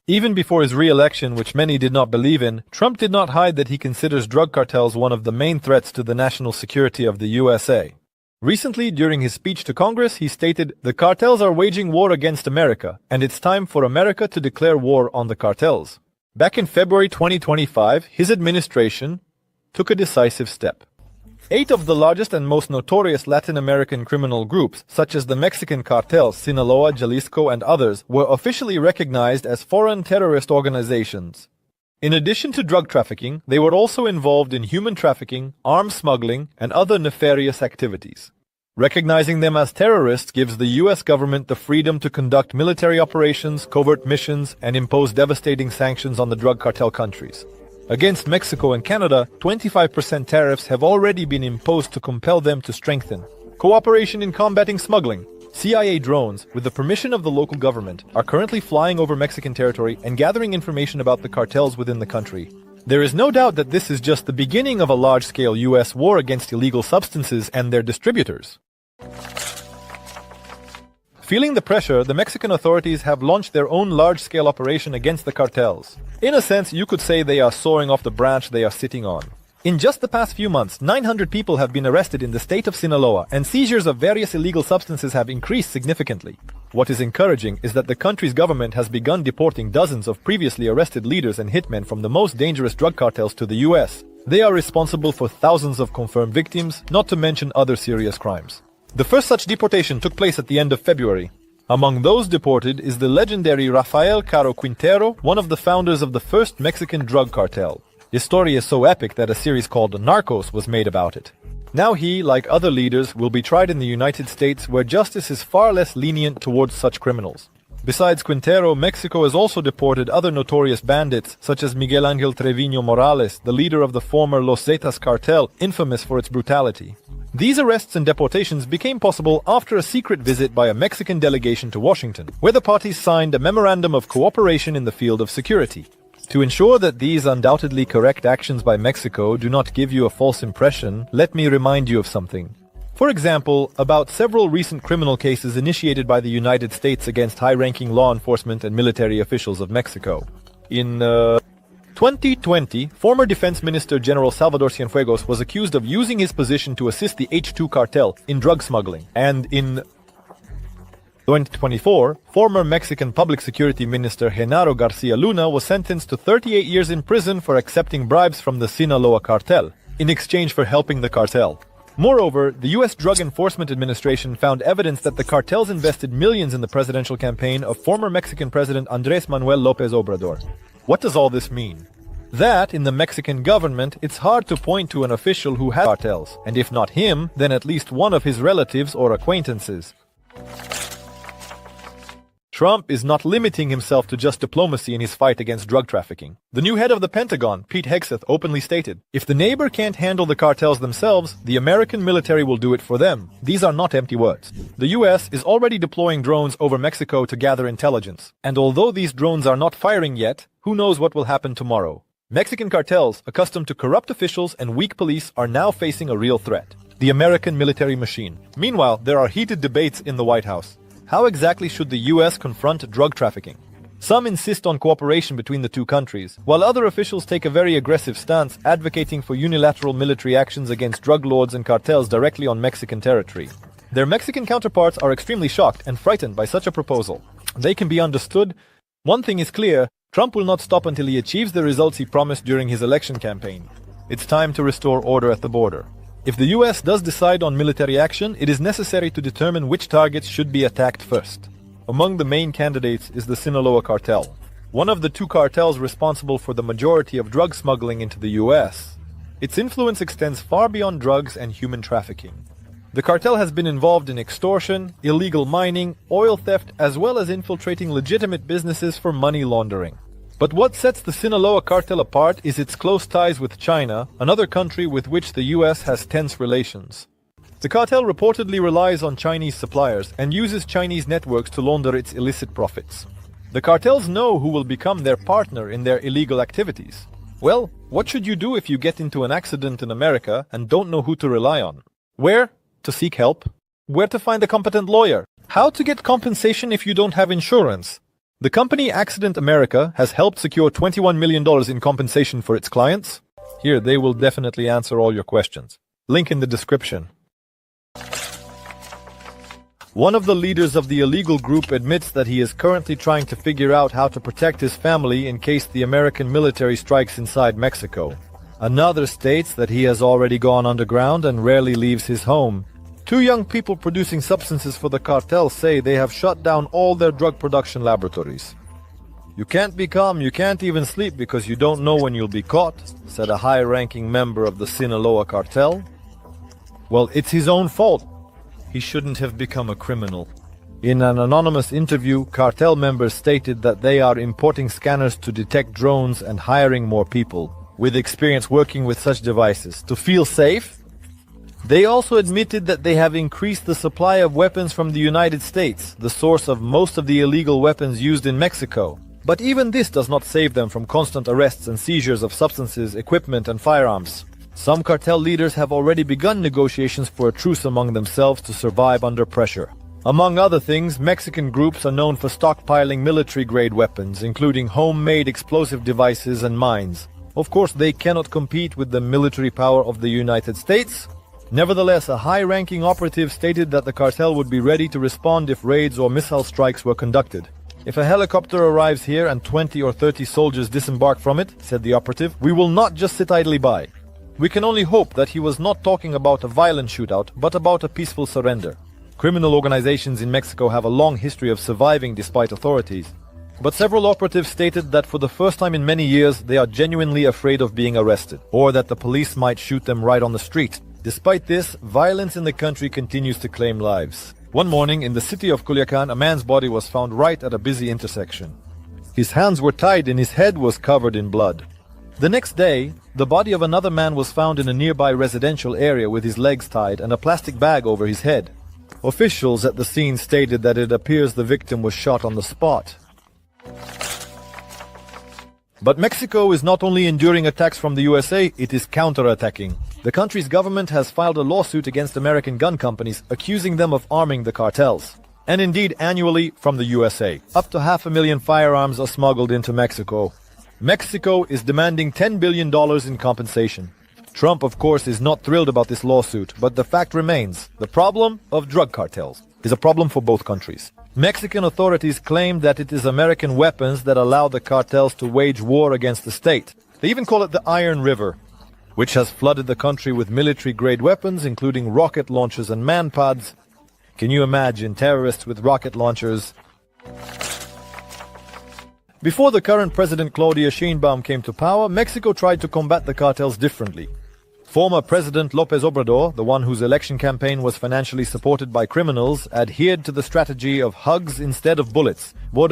Even before his re-election, which many did not believe in, Trump did not hide that he considers drug cartels one of the main threats to the national security of the USA. Recently, during his speech to Congress, he stated, "The cartels are waging war against America, and it's time for America to declare war on the cartels." Back in February 2025, his administration took a decisive step. 8 of the largest and most notorious Latin American criminal groups, such as the Mexican cartels Sinaloa, Jalisco, and others, were officially recognized as foreign terrorist organizations. In addition to drug trafficking, they were also involved in human trafficking, arms smuggling, and other nefarious activities. Recognizing them as terrorists gives the US government the freedom to conduct military operations, covert missions, and impose devastating sanctions on the drug cartel countries. Against Mexico and Canada, 25% tariffs have already been imposed to compel them to strengthen cooperation in combating smuggling. CIA drones, with the permission of the local government, are currently flying over Mexican territory and gathering information about the cartels within the country. There is no doubt that this is just the beginning of a large-scale US war against illegal substances and their distributors. Feeling the pressure, the Mexican authorities have launched their own large-scale operation against the cartels. In a sense, you could say they are soaring off the branch they are sitting on. In just the past few months, 900 people have been arrested in the state of Sinaloa, and seizures of various illegal substances have increased significantly. What is encouraging is that the country's government has begun deporting dozens of previously arrested leaders and hitmen from the most dangerous drug cartels to the US. They are responsible for thousands of confirmed victims, not to mention other serious crimes. The first such deportation took place at the end of February. Among those deported is the legendary Rafael Caro Quintero, one of the founders of the first Mexican drug cartel. His story is so epic that a series called Narcos was made about it. Now he, like other leaders, will be tried in the United States, where justice is far less lenient towards such criminals. Besides Quintero, Mexico has also deported other notorious bandits, such as Miguel Ángel Treviño Morales, the leader of the former Los Zetas cartel, infamous for its brutality. These arrests and deportations became possible after a secret visit by a Mexican delegation to Washington, where the parties signed a memorandum of cooperation in the field of security. To ensure that these undoubtedly correct actions by Mexico do not give you a false impression, let me remind you of something. For example, about several recent criminal cases initiated by the United States against high-ranking law enforcement and military officials of Mexico. In 2020, former Defense Minister General Salvador Cienfuegos was accused of using his position to assist the H2 cartel in drug smuggling. And in 2024, former Mexican Public Security Minister Genaro Garcia Luna was sentenced to 38 years in prison for accepting bribes from the Sinaloa cartel in exchange for helping the cartel. Moreover, the U.S. Drug Enforcement Administration found evidence that the cartels invested millions in the presidential campaign of former Mexican President Andrés Manuel López Obrador. What does all this mean? That, in the Mexican government, it's hard to point to an official who has cartels, and if not him, then at least one of his relatives or acquaintances. Trump is not limiting himself to just diplomacy in his fight against drug trafficking. The new head of the Pentagon, Pete Hegseth, openly stated, "If the neighbor can't handle the cartels themselves, the American military will do it for them." These are not empty words. The US is already deploying drones over Mexico to gather intelligence. And although these drones are not firing yet, who knows what will happen tomorrow? Mexican cartels, accustomed to corrupt officials and weak police, are now facing a real threat: the American military machine. Meanwhile, there are heated debates in the White House. How exactly should the US confront drug trafficking? Some insist on cooperation between the two countries, while other officials take a very aggressive stance, advocating for unilateral military actions against drug lords and cartels directly on Mexican territory. Their Mexican counterparts are extremely shocked and frightened by such a proposal. They can be understood. One thing is clear: Trump will not stop until he achieves the results he promised during his election campaign. It's time to restore order at the border. If the US does decide on military action, it is necessary to determine which targets should be attacked first. Among the main candidates is the Sinaloa cartel, one of the two cartels responsible for the majority of drug smuggling into the US. Its influence extends far beyond drugs and human trafficking. The cartel has been involved in extortion, illegal mining, oil theft, as well as infiltrating legitimate businesses for money laundering. But what sets the Sinaloa cartel apart is its close ties with China, another country with which the US has tense relations. The cartel reportedly relies on Chinese suppliers and uses Chinese networks to launder its illicit profits. The cartels know who will become their partner in their illegal activities. Well, what should you do if you get into an accident in America and don't know who to rely on? Where to seek help? Where to find a competent lawyer? How to get compensation if you don't have insurance? The company Accident America has helped secure $21 million in compensation for its clients. Here, they will definitely answer all your questions. Link in the description. One of the leaders of the illegal group admits that he is currently trying to figure out how to protect his family in case the American military strikes inside Mexico. Another states that he has already gone underground and rarely leaves his home. Two young people producing substances for the cartel say they have shut down all their drug production laboratories. You can't be calm, you can't even sleep because you don't know when you'll be caught, said a high-ranking member of the Sinaloa cartel. Well, it's his own fault. He shouldn't have become a criminal. In an anonymous interview, cartel members stated that they are importing scanners to detect drones and hiring more people with experience working with such devices to feel safe. They also admitted that they have increased the supply of weapons from the United States, the source of most of the illegal weapons used in Mexico. But even this does not save them from constant arrests and seizures of substances, equipment, and firearms. Some cartel leaders have already begun negotiations for a truce among themselves to survive under pressure. Among other things, Mexican groups are known for stockpiling military-grade weapons, including homemade explosive devices and mines. Of course, they cannot compete with the military power of the United States. Nevertheless, a high-ranking operative stated that the cartel would be ready to respond if raids or missile strikes were conducted. If a helicopter arrives here and 20 or 30 soldiers disembark from it, said the operative, we will not just sit idly by. We can only hope that he was not talking about a violent shootout, but about a peaceful surrender. Criminal organizations in Mexico have a long history of surviving despite authorities. But several operatives stated that for the first time in many years, they are genuinely afraid of being arrested, or that the police might shoot them right on the street. Despite this, violence in the country continues to claim lives. One morning, in the city of Culiacan, a man's body was found right at a busy intersection. His hands were tied and his head was covered in blood. The next day, the body of another man was found in a nearby residential area with his legs tied and a plastic bag over his head. Officials at the scene stated that it appears the victim was shot on the spot. But Mexico is not only enduring attacks from the USA, it is counterattacking. The country's government has filed a lawsuit against American gun companies, accusing them of arming the cartels. And indeed, annually, from the USA, up to 500,000 firearms are smuggled into Mexico. Mexico is demanding $10 billion in compensation. Trump, of course, is not thrilled about this lawsuit, but the fact remains, the problem of drug cartels is a problem for both countries. Mexican authorities claim that it is American weapons that allow the cartels to wage war against the state. They even call it the Iron River, which has flooded the country with military-grade weapons, including rocket launchers and man-pads. Can you imagine terrorists with rocket launchers? Before the current President Claudia Sheinbaum came to power, Mexico tried to combat the cartels differently. Former President López Obrador, the one whose election campaign was financially supported by criminals, adhered to the strategy of hugs instead of bullets. He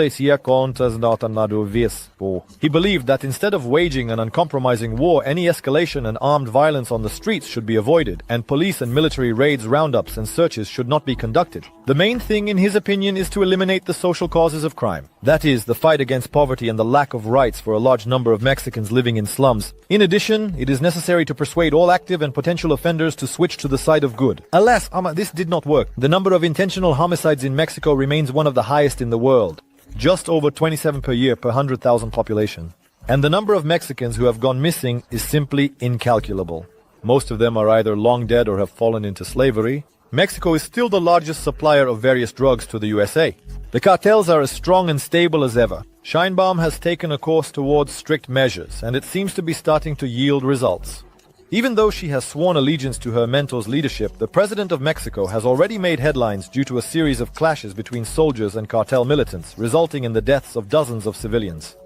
believed that instead of waging an uncompromising war, any escalation and armed violence on the streets should be avoided, and police and military raids, roundups, and searches should not be conducted. The main thing, in his opinion, is to eliminate the social causes of crime. That is, the fight against poverty and the lack of rights for a large number of Mexicans living in slums. In addition, it is necessary to persuade all active and potential offenders to switch to the side of good. Alas, this did not work. The number of intentional homicides in Mexico remains one of the highest in the world. Just over 27 per year per 100,000 population. And the number of Mexicans who have gone missing is simply incalculable. Most of them are either long dead or have fallen into slavery. Mexico is still the largest supplier of various drugs to the USA. The cartels are as strong and stable as ever. Sheinbaum has taken a course towards strict measures, and it seems to be starting to yield results. Even though she has sworn allegiance to her mentor's leadership, the president of Mexico has already made headlines due to a series of clashes between soldiers and cartel militants, resulting in the deaths of dozens of civilians.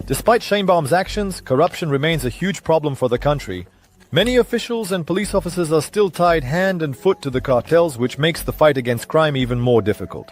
Despite Sheinbaum's actions, corruption remains a huge problem for the country. Many officials and police officers are still tied hand and foot to the cartels, which makes the fight against crime even more difficult.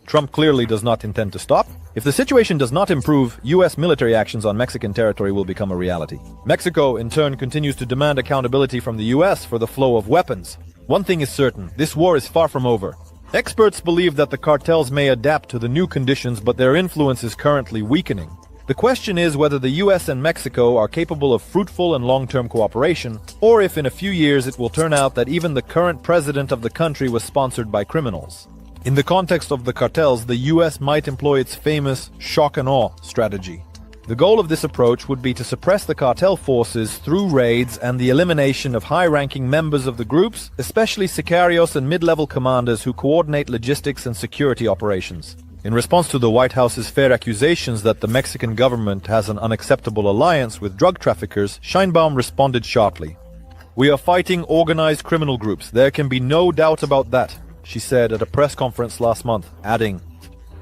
Trump clearly does not intend to stop. If the situation does not improve, U.S. military actions on Mexican territory will become a reality. Mexico, in turn, continues to demand accountability from the U.S. for the flow of weapons. One thing is certain, this war is far from over. Experts believe that the cartels may adapt to the new conditions, but their influence is currently weakening. The question is whether the US and Mexico are capable of fruitful and long-term cooperation, or if in a few years it will turn out that even the current president of the country was sponsored by criminals. In the context of the cartels, the US might employ its famous shock and awe strategy. The goal of this approach would be to suppress the cartel forces through raids and the elimination of high-ranking members of the groups, especially sicarios and mid-level commanders who coordinate logistics and security operations. In response to the White House's fair accusations that the Mexican government has an unacceptable alliance with drug traffickers, Sheinbaum responded sharply. "We are fighting organized criminal groups. There can be no doubt about that," she said at a press conference last month, adding,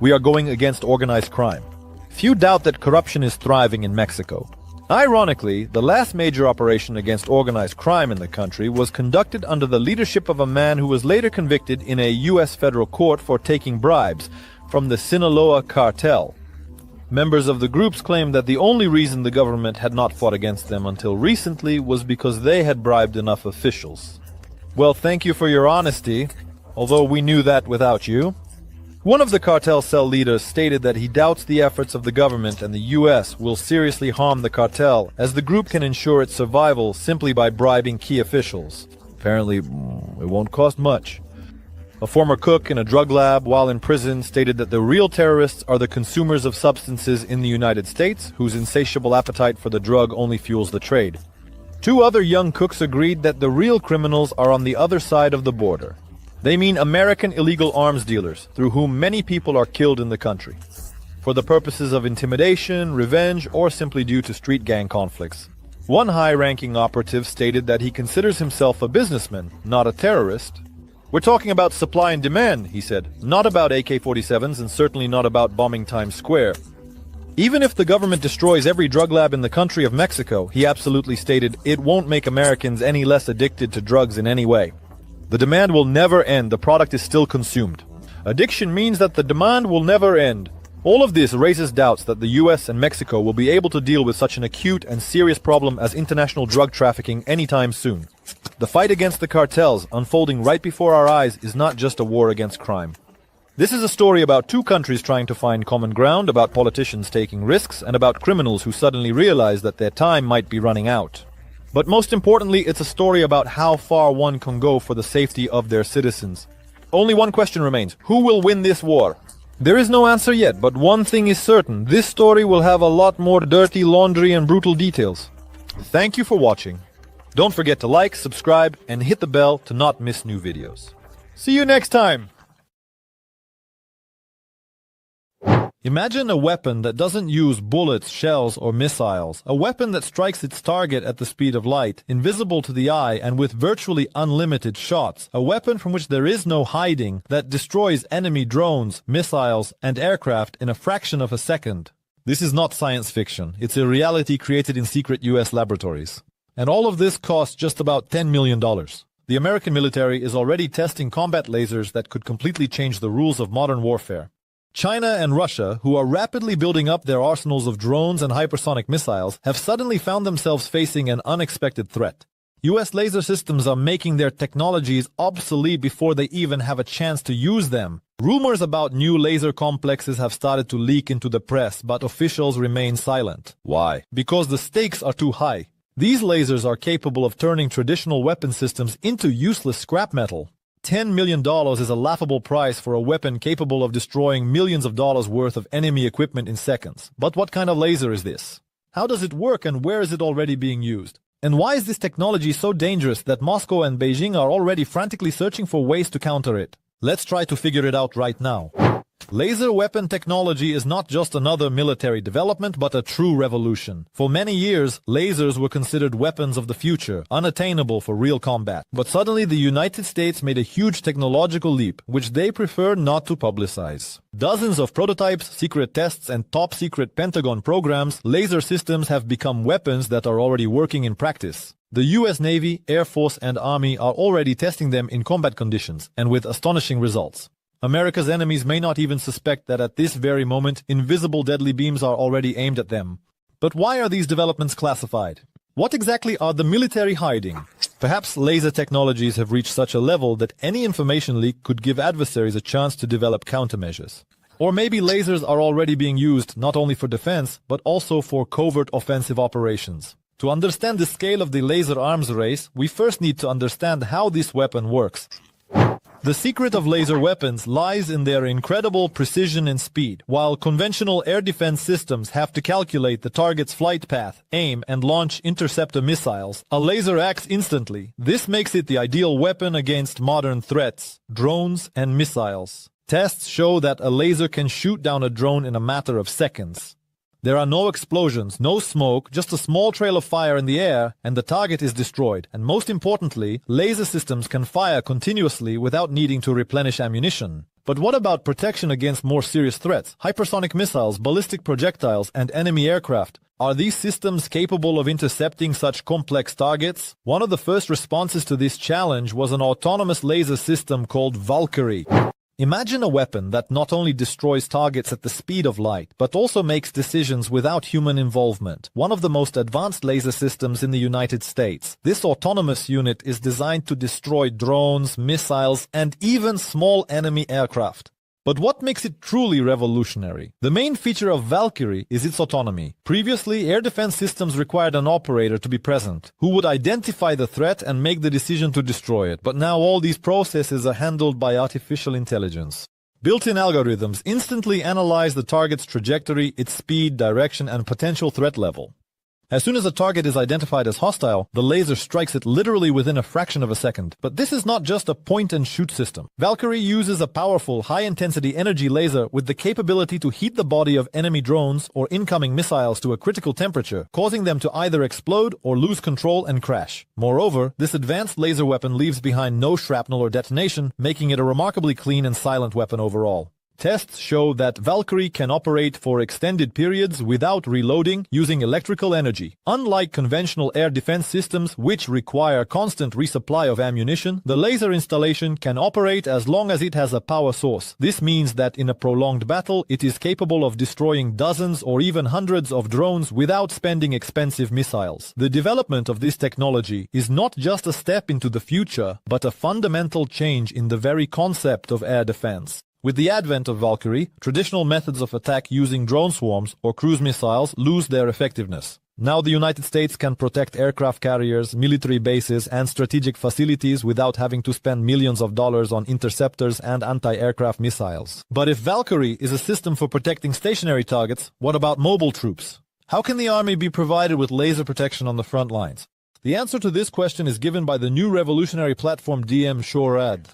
"We are going against organized crime." Few doubt that corruption is thriving in Mexico. Ironically, the last major operation against organized crime in the country was conducted under the leadership of a man who was later convicted in a U.S. federal court for taking bribes from the Sinaloa cartel. Members of the groups claimed that the only reason the government had not fought against them until recently was because they had bribed enough officials. Well, thank you for your honesty, although we knew that without you. One of the cartel cell leaders stated that he doubts the efforts of the government and the US will seriously harm the cartel, as the group can ensure its survival simply by bribing key officials. Apparently, it won't cost much. A former cook in a drug lab while in prison stated that the real terrorists are the consumers of substances in the United States, whose insatiable appetite for the drug only fuels the trade. Two other young cooks agreed that the real criminals are on the other side of the border. They mean American illegal arms dealers, through whom many people are killed in the country, for the purposes of intimidation, revenge, or simply due to street gang conflicts. One high-ranking operative stated that he considers himself a businessman, not a terrorist. "We're talking about supply and demand," he said, "not about AK-47s and certainly not about bombing Times Square." Even if the government destroys every drug lab in the country of Mexico, he absolutely stated, it won't make Americans any less addicted to drugs in any way. The demand will never end, the product is still consumed. Addiction means that the demand will never end. All of this raises doubts that the US and Mexico will be able to deal with such an acute and serious problem as international drug trafficking anytime soon. The fight against the cartels, unfolding right before our eyes, is not just a war against crime. This is a story about two countries trying to find common ground, about politicians taking risks, and about criminals who suddenly realize that their time might be running out. But most importantly, it's a story about how far one can go for the safety of their citizens. Only one question remains: who will win this war? There is no answer yet, but one thing is certain: this story will have a lot more dirty laundry and brutal details. Thank you for watching. Don't forget to like, subscribe, and hit the bell to not miss new videos. See you next time! Imagine a weapon that doesn't use bullets, shells, or missiles. A weapon that strikes its target at the speed of light, invisible to the eye, and with virtually unlimited shots. A weapon from which there is no hiding, that destroys enemy drones, missiles, and aircraft in a fraction of a second. This is not science fiction. It's a reality created in secret US laboratories. And all of this costs just about $10 million. The American military is already testing combat lasers that could completely change the rules of modern warfare. China and Russia, who are rapidly building up their arsenals of drones and hypersonic missiles, have suddenly found themselves facing an unexpected threat. US laser systems are making their technologies obsolete before they even have a chance to use them. Rumors about new laser complexes have started to leak into the press, but officials remain silent. Why? Because the stakes are too high. These lasers are capable of turning traditional weapon systems into useless scrap metal. $10 million is a laughable price for a weapon capable of destroying millions of dollars worth of enemy equipment in seconds. But what kind of laser is this? How does it work and where is it already being used? And why is this technology so dangerous that Moscow and Beijing are already frantically searching for ways to counter it? Let's try to figure it out right now. Laser weapon technology is not just another military development, but a true revolution. For many years, lasers were considered weapons of the future, unattainable for real combat. But suddenly the United States made a huge technological leap, which they prefer not to publicize. Dozens of prototypes, secret tests, and top-secret Pentagon programs, laser systems have become weapons that are already working in practice. The US Navy, Air Force, and Army are already testing them in combat conditions, and with astonishing results. America's enemies may not even suspect that at this very moment, invisible deadly beams are already aimed at them. But why are these developments classified? What exactly are the military hiding? Perhaps laser technologies have reached such a level that any information leak could give adversaries a chance to develop countermeasures. Or maybe lasers are already being used not only for defense, but also for covert offensive operations. To understand the scale of the laser arms race, we first need to understand how this weapon works. The secret of laser weapons lies in their incredible precision and speed. While conventional air defense systems have to calculate the target's flight path, aim, and launch interceptor missiles, a laser acts instantly. This makes it the ideal weapon against modern threats, drones, and missiles. Tests show that a laser can shoot down a drone in a matter of seconds. There are no explosions, no smoke, just a small trail of fire in the air, and the target is destroyed. And most importantly, laser systems can fire continuously without needing to replenish ammunition. But what about protection against more serious threats? Hypersonic missiles, ballistic projectiles, and enemy aircraft. Are these systems capable of intercepting such complex targets? One of the first responses to this challenge was an autonomous laser system called Valkyrie. Imagine a weapon that not only destroys targets at the speed of light, but also makes decisions without human involvement. One of the most advanced laser systems in the United States. This autonomous unit is designed to destroy drones, missiles, and even small enemy aircraft. But what makes it truly revolutionary? The main feature of Valkyrie is its autonomy. Previously, air defense systems required an operator to be present, who would identify the threat and make the decision to destroy it. But now all these processes are handled by artificial intelligence. Built-in algorithms instantly analyze the target's trajectory, its speed, direction, and potential threat level. As soon as a target is identified as hostile, the laser strikes it literally within a fraction of a second. But this is not just a point-and-shoot system. Valkyrie uses a powerful, high-intensity energy laser with the capability to heat the body of enemy drones or incoming missiles to a critical temperature, causing them to either explode or lose control and crash. Moreover, this advanced laser weapon leaves behind no shrapnel or detonation, making it a remarkably clean and silent weapon overall. Tests show that Valkyrie can operate for extended periods without reloading using electrical energy. Unlike conventional air defense systems, which require constant resupply of ammunition, the laser installation can operate as long as it has a power source. This means that in a prolonged battle, it is capable of destroying dozens or even hundreds of drones without spending expensive missiles. The development of this technology is not just a step into the future, but a fundamental change in the very concept of air defense. With the advent of Valkyrie, traditional methods of attack using drone swarms or cruise missiles lose their effectiveness. Now the United States can protect aircraft carriers, military bases, and strategic facilities without having to spend millions of dollars on interceptors and anti-aircraft missiles. But if Valkyrie is a system for protecting stationary targets, what about mobile troops? How can the army be provided with laser protection on the front lines? The answer to this question is given by the new revolutionary platform DM-SHORAD.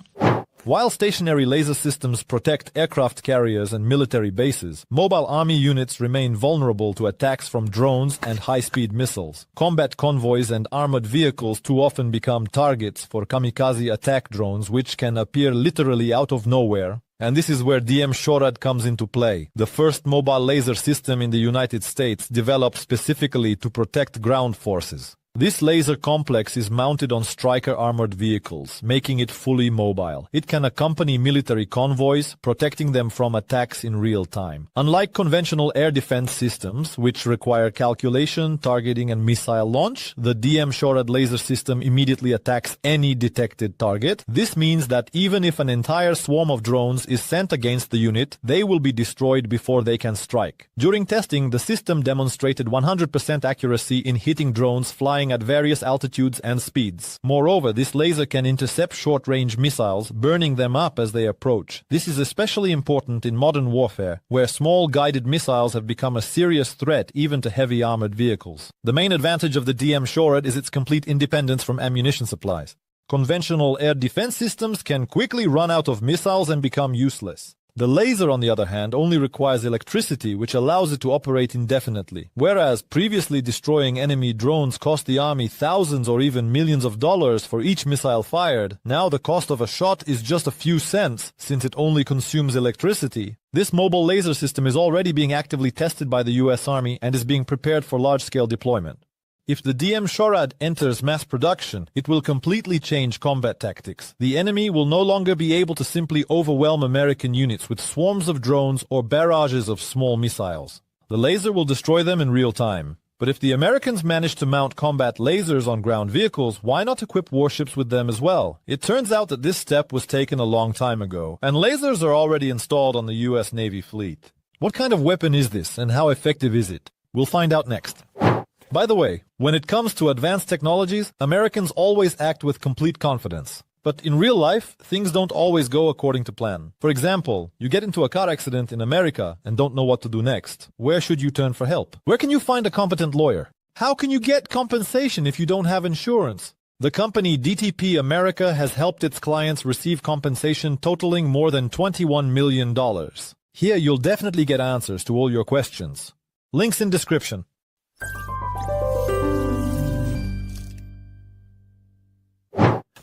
While stationary laser systems protect aircraft carriers and military bases, mobile army units remain vulnerable to attacks from drones and high-speed missiles. Combat convoys and armored vehicles too often become targets for kamikaze attack drones, which can appear literally out of nowhere. And this is where DM-SHORAD comes into play, the first mobile laser system in the United States developed specifically to protect ground forces. This laser complex is mounted on Stryker armored vehicles, making it fully mobile. It can accompany military convoys, protecting them from attacks in real time. Unlike conventional air defense systems, which require calculation, targeting, and missile launch, the DM-SHORAD laser system immediately attacks any detected target. This means that even if an entire swarm of drones is sent against the unit, they will be destroyed before they can strike. During testing, the system demonstrated 100% accuracy in hitting drones flying at various altitudes and speeds. Moreover, this laser can intercept short-range missiles, burning them up as they approach. This is especially important in modern warfare, where small guided missiles have become a serious threat even to heavy armored vehicles. The main advantage of the DM-SHORAD is its complete independence from ammunition supplies. Conventional air defense systems can quickly run out of missiles and become useless. The laser, on the other hand, only requires electricity, which allows it to operate indefinitely. Whereas previously destroying enemy drones cost the army thousands or even millions of dollars for each missile fired, now the cost of a shot is just a few cents, since it only consumes electricity. This mobile laser system is already being actively tested by the US Army and is being prepared for large-scale deployment. If the DM-SHORAD enters mass production, it will completely change combat tactics. The enemy will no longer be able to simply overwhelm American units with swarms of drones or barrages of small missiles. The laser will destroy them in real time. But if the Americans manage to mount combat lasers on ground vehicles, why not equip warships with them as well? It turns out that this step was taken a long time ago, and lasers are already installed on the US Navy fleet. What kind of weapon is this, and how effective is it? We'll find out next. By the way, when it comes to advanced technologies, Americans always act with complete confidence. But in real life, things don't always go according to plan. For example, you get into a car accident in America and don't know what to do next. Where should you turn for help? Where can you find a competent lawyer? How can you get compensation if you don't have insurance? The company DTP America has helped its clients receive compensation totaling more than $21 million. Here you'll definitely get answers to all your questions. Links in description.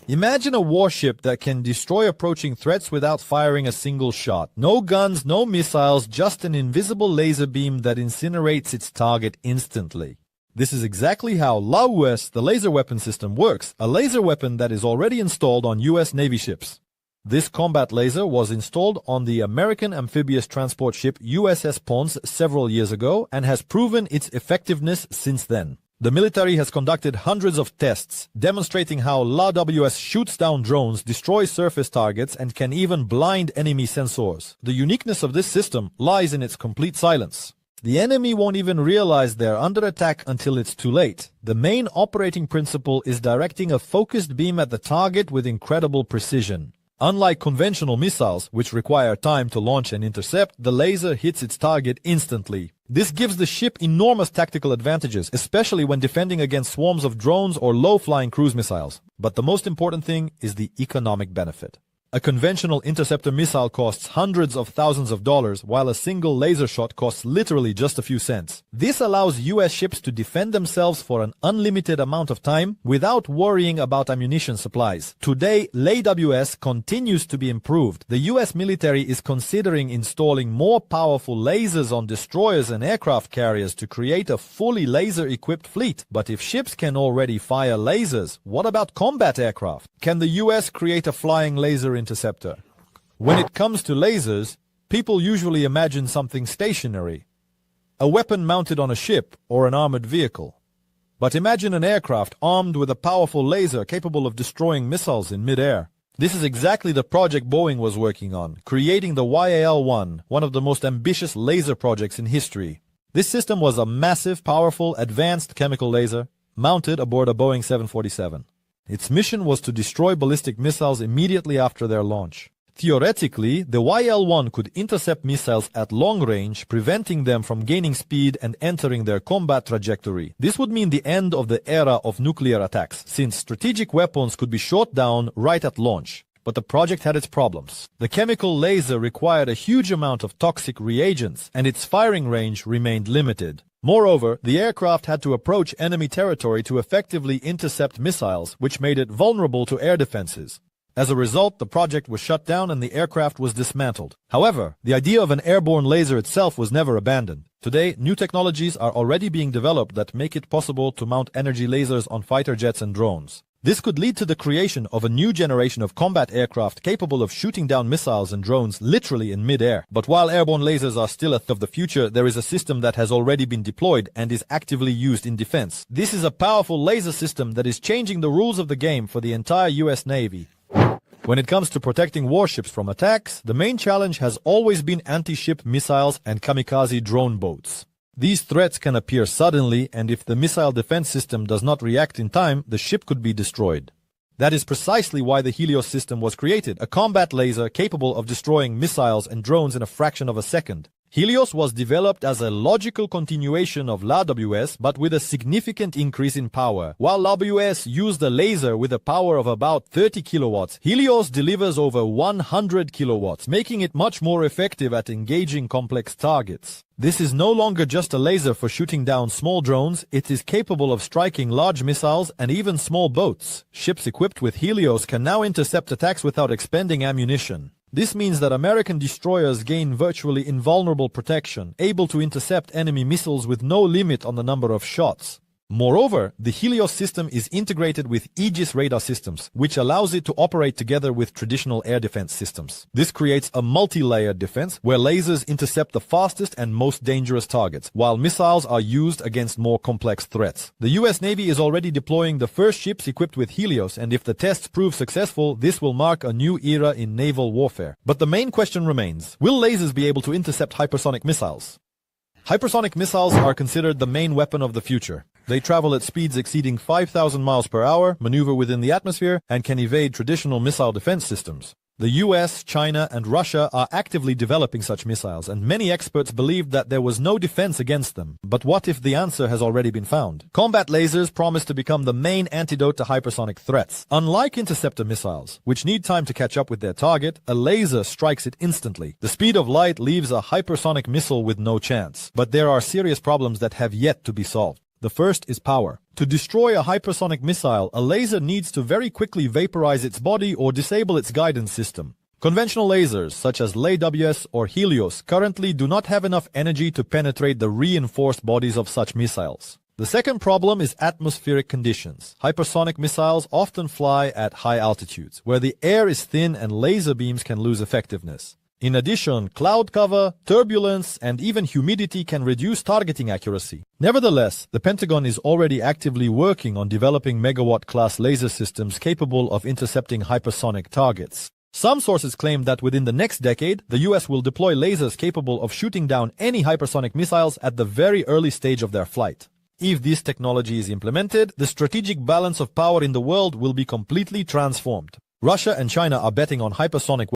Imagine a warship that can destroy approaching threats without firing a single shot. No guns, no missiles, just an invisible laser beam that incinerates its target instantly. This is exactly how LAUS, the laser weapon system, works, a laser weapon that is already installed on US Navy ships. This combat laser was installed on the American amphibious transport ship USS Ponce several years ago and has proven its effectiveness since then. The military has conducted hundreds of tests, demonstrating how LAWS shoots down drones, destroys surface targets, and can even blind enemy sensors. The uniqueness of this system lies in its complete silence. The enemy won't even realize they're under attack until it's too late. The main operating principle is directing a focused beam at the target with incredible precision. Unlike conventional missiles, which require time to launch and intercept, the laser hits its target instantly. This gives the ship enormous tactical advantages, especially when defending against swarms of drones or low-flying cruise missiles. But the most important thing is the economic benefit. A conventional interceptor missile costs hundreds of thousands of dollars, while a single laser shot costs literally just a few cents. This allows US ships to defend themselves for an unlimited amount of time without worrying about ammunition supplies. Today, LAWS continues to be improved. The US military is considering installing more powerful lasers on destroyers and aircraft carriers to create a fully laser-equipped fleet. But if ships can already fire lasers, what about combat aircraft? Can the US create a flying laser interceptor? When it comes to lasers, people usually imagine something stationary, a weapon mounted on a ship or an armored vehicle. But imagine an aircraft armed with a powerful laser capable of destroying missiles in mid-air. This is exactly the project Boeing was working on, creating the YAL-1, one of the most ambitious laser projects in history. This system was a massive, powerful, advanced chemical laser mounted aboard a Boeing 747. Its mission was to destroy ballistic missiles immediately after their launch. Theoretically, the YL-1 could intercept missiles at long range, preventing them from gaining speed and entering their combat trajectory. This would mean the end of the era of nuclear attacks, since strategic weapons could be shot down right at launch. But the project had its problems. The chemical laser required a huge amount of toxic reagents, and its firing range remained limited. Moreover, the aircraft had to approach enemy territory to effectively intercept missiles, which made it vulnerable to air defenses. As a result, the project was shut down and the aircraft was dismantled. However, the idea of an airborne laser itself was never abandoned. Today, new technologies are already being developed that make it possible to mount energy lasers on fighter jets and drones. This could lead to the creation of a new generation of combat aircraft capable of shooting down missiles and drones literally in mid-air. But while airborne lasers are still a thing of the future, there is a system that has already been deployed and is actively used in defense. This is a powerful laser system that is changing the rules of the game for the entire US Navy. When it comes to protecting warships from attacks, the main challenge has always been anti-ship missiles and kamikaze drone boats. These threats can appear suddenly, and if the missile defense system does not react in time, the ship could be destroyed. That is precisely why the Helios system was created, a combat laser capable of destroying missiles and drones in a fraction of a second. Helios was developed as a logical continuation of LAWS, but with a significant increase in power. While LAWS used a laser with a power of about 30 kilowatts, Helios delivers over 100 kilowatts, making it much more effective at engaging complex targets. This is no longer just a laser for shooting down small drones, it is capable of striking large missiles and even small boats. Ships equipped with Helios can now intercept attacks without expending ammunition. This means that American destroyers gain virtually invulnerable protection, able to intercept enemy missiles with no limit on the number of shots. Moreover, the Helios system is integrated with Aegis radar systems, which allows it to operate together with traditional air defense systems. This creates a multi-layered defense where lasers intercept the fastest and most dangerous targets, while missiles are used against more complex threats. The US Navy is already deploying the first ships equipped with Helios, and if the tests prove successful, this will mark a new era in naval warfare. But the main question remains, will lasers be able to intercept hypersonic missiles? Hypersonic missiles are considered the main weapon of the future. They travel at speeds exceeding 5,000 miles per hour, maneuver within the atmosphere, and can evade traditional missile defense systems. The US, China, and Russia are actively developing such missiles, and many experts believed that there was no defense against them. But what if the answer has already been found? Combat lasers promise to become the main antidote to hypersonic threats. Unlike interceptor missiles, which need time to catch up with their target, a laser strikes it instantly. The speed of light leaves a hypersonic missile with no chance. But there are serious problems that have yet to be solved. The first is power. To destroy a hypersonic missile, a laser needs to very quickly vaporize its body or disable its guidance system. Conventional lasers, such as LAWS or Helios, currently do not have enough energy to penetrate the reinforced bodies of such missiles. The second problem is atmospheric conditions. Hypersonic missiles often fly at high altitudes, where the air is thin and laser beams can lose effectiveness. In addition, cloud cover, turbulence, and even humidity can reduce targeting accuracy. Nevertheless, the Pentagon is already actively working on developing megawatt-class laser systems capable of intercepting hypersonic targets. Some sources claim that within the next decade, the US will deploy lasers capable of shooting down any hypersonic missiles at the very early stage of their flight. If this technology is implemented, the strategic balance of power in the world will be completely transformed. Russia and China are betting on hypersonic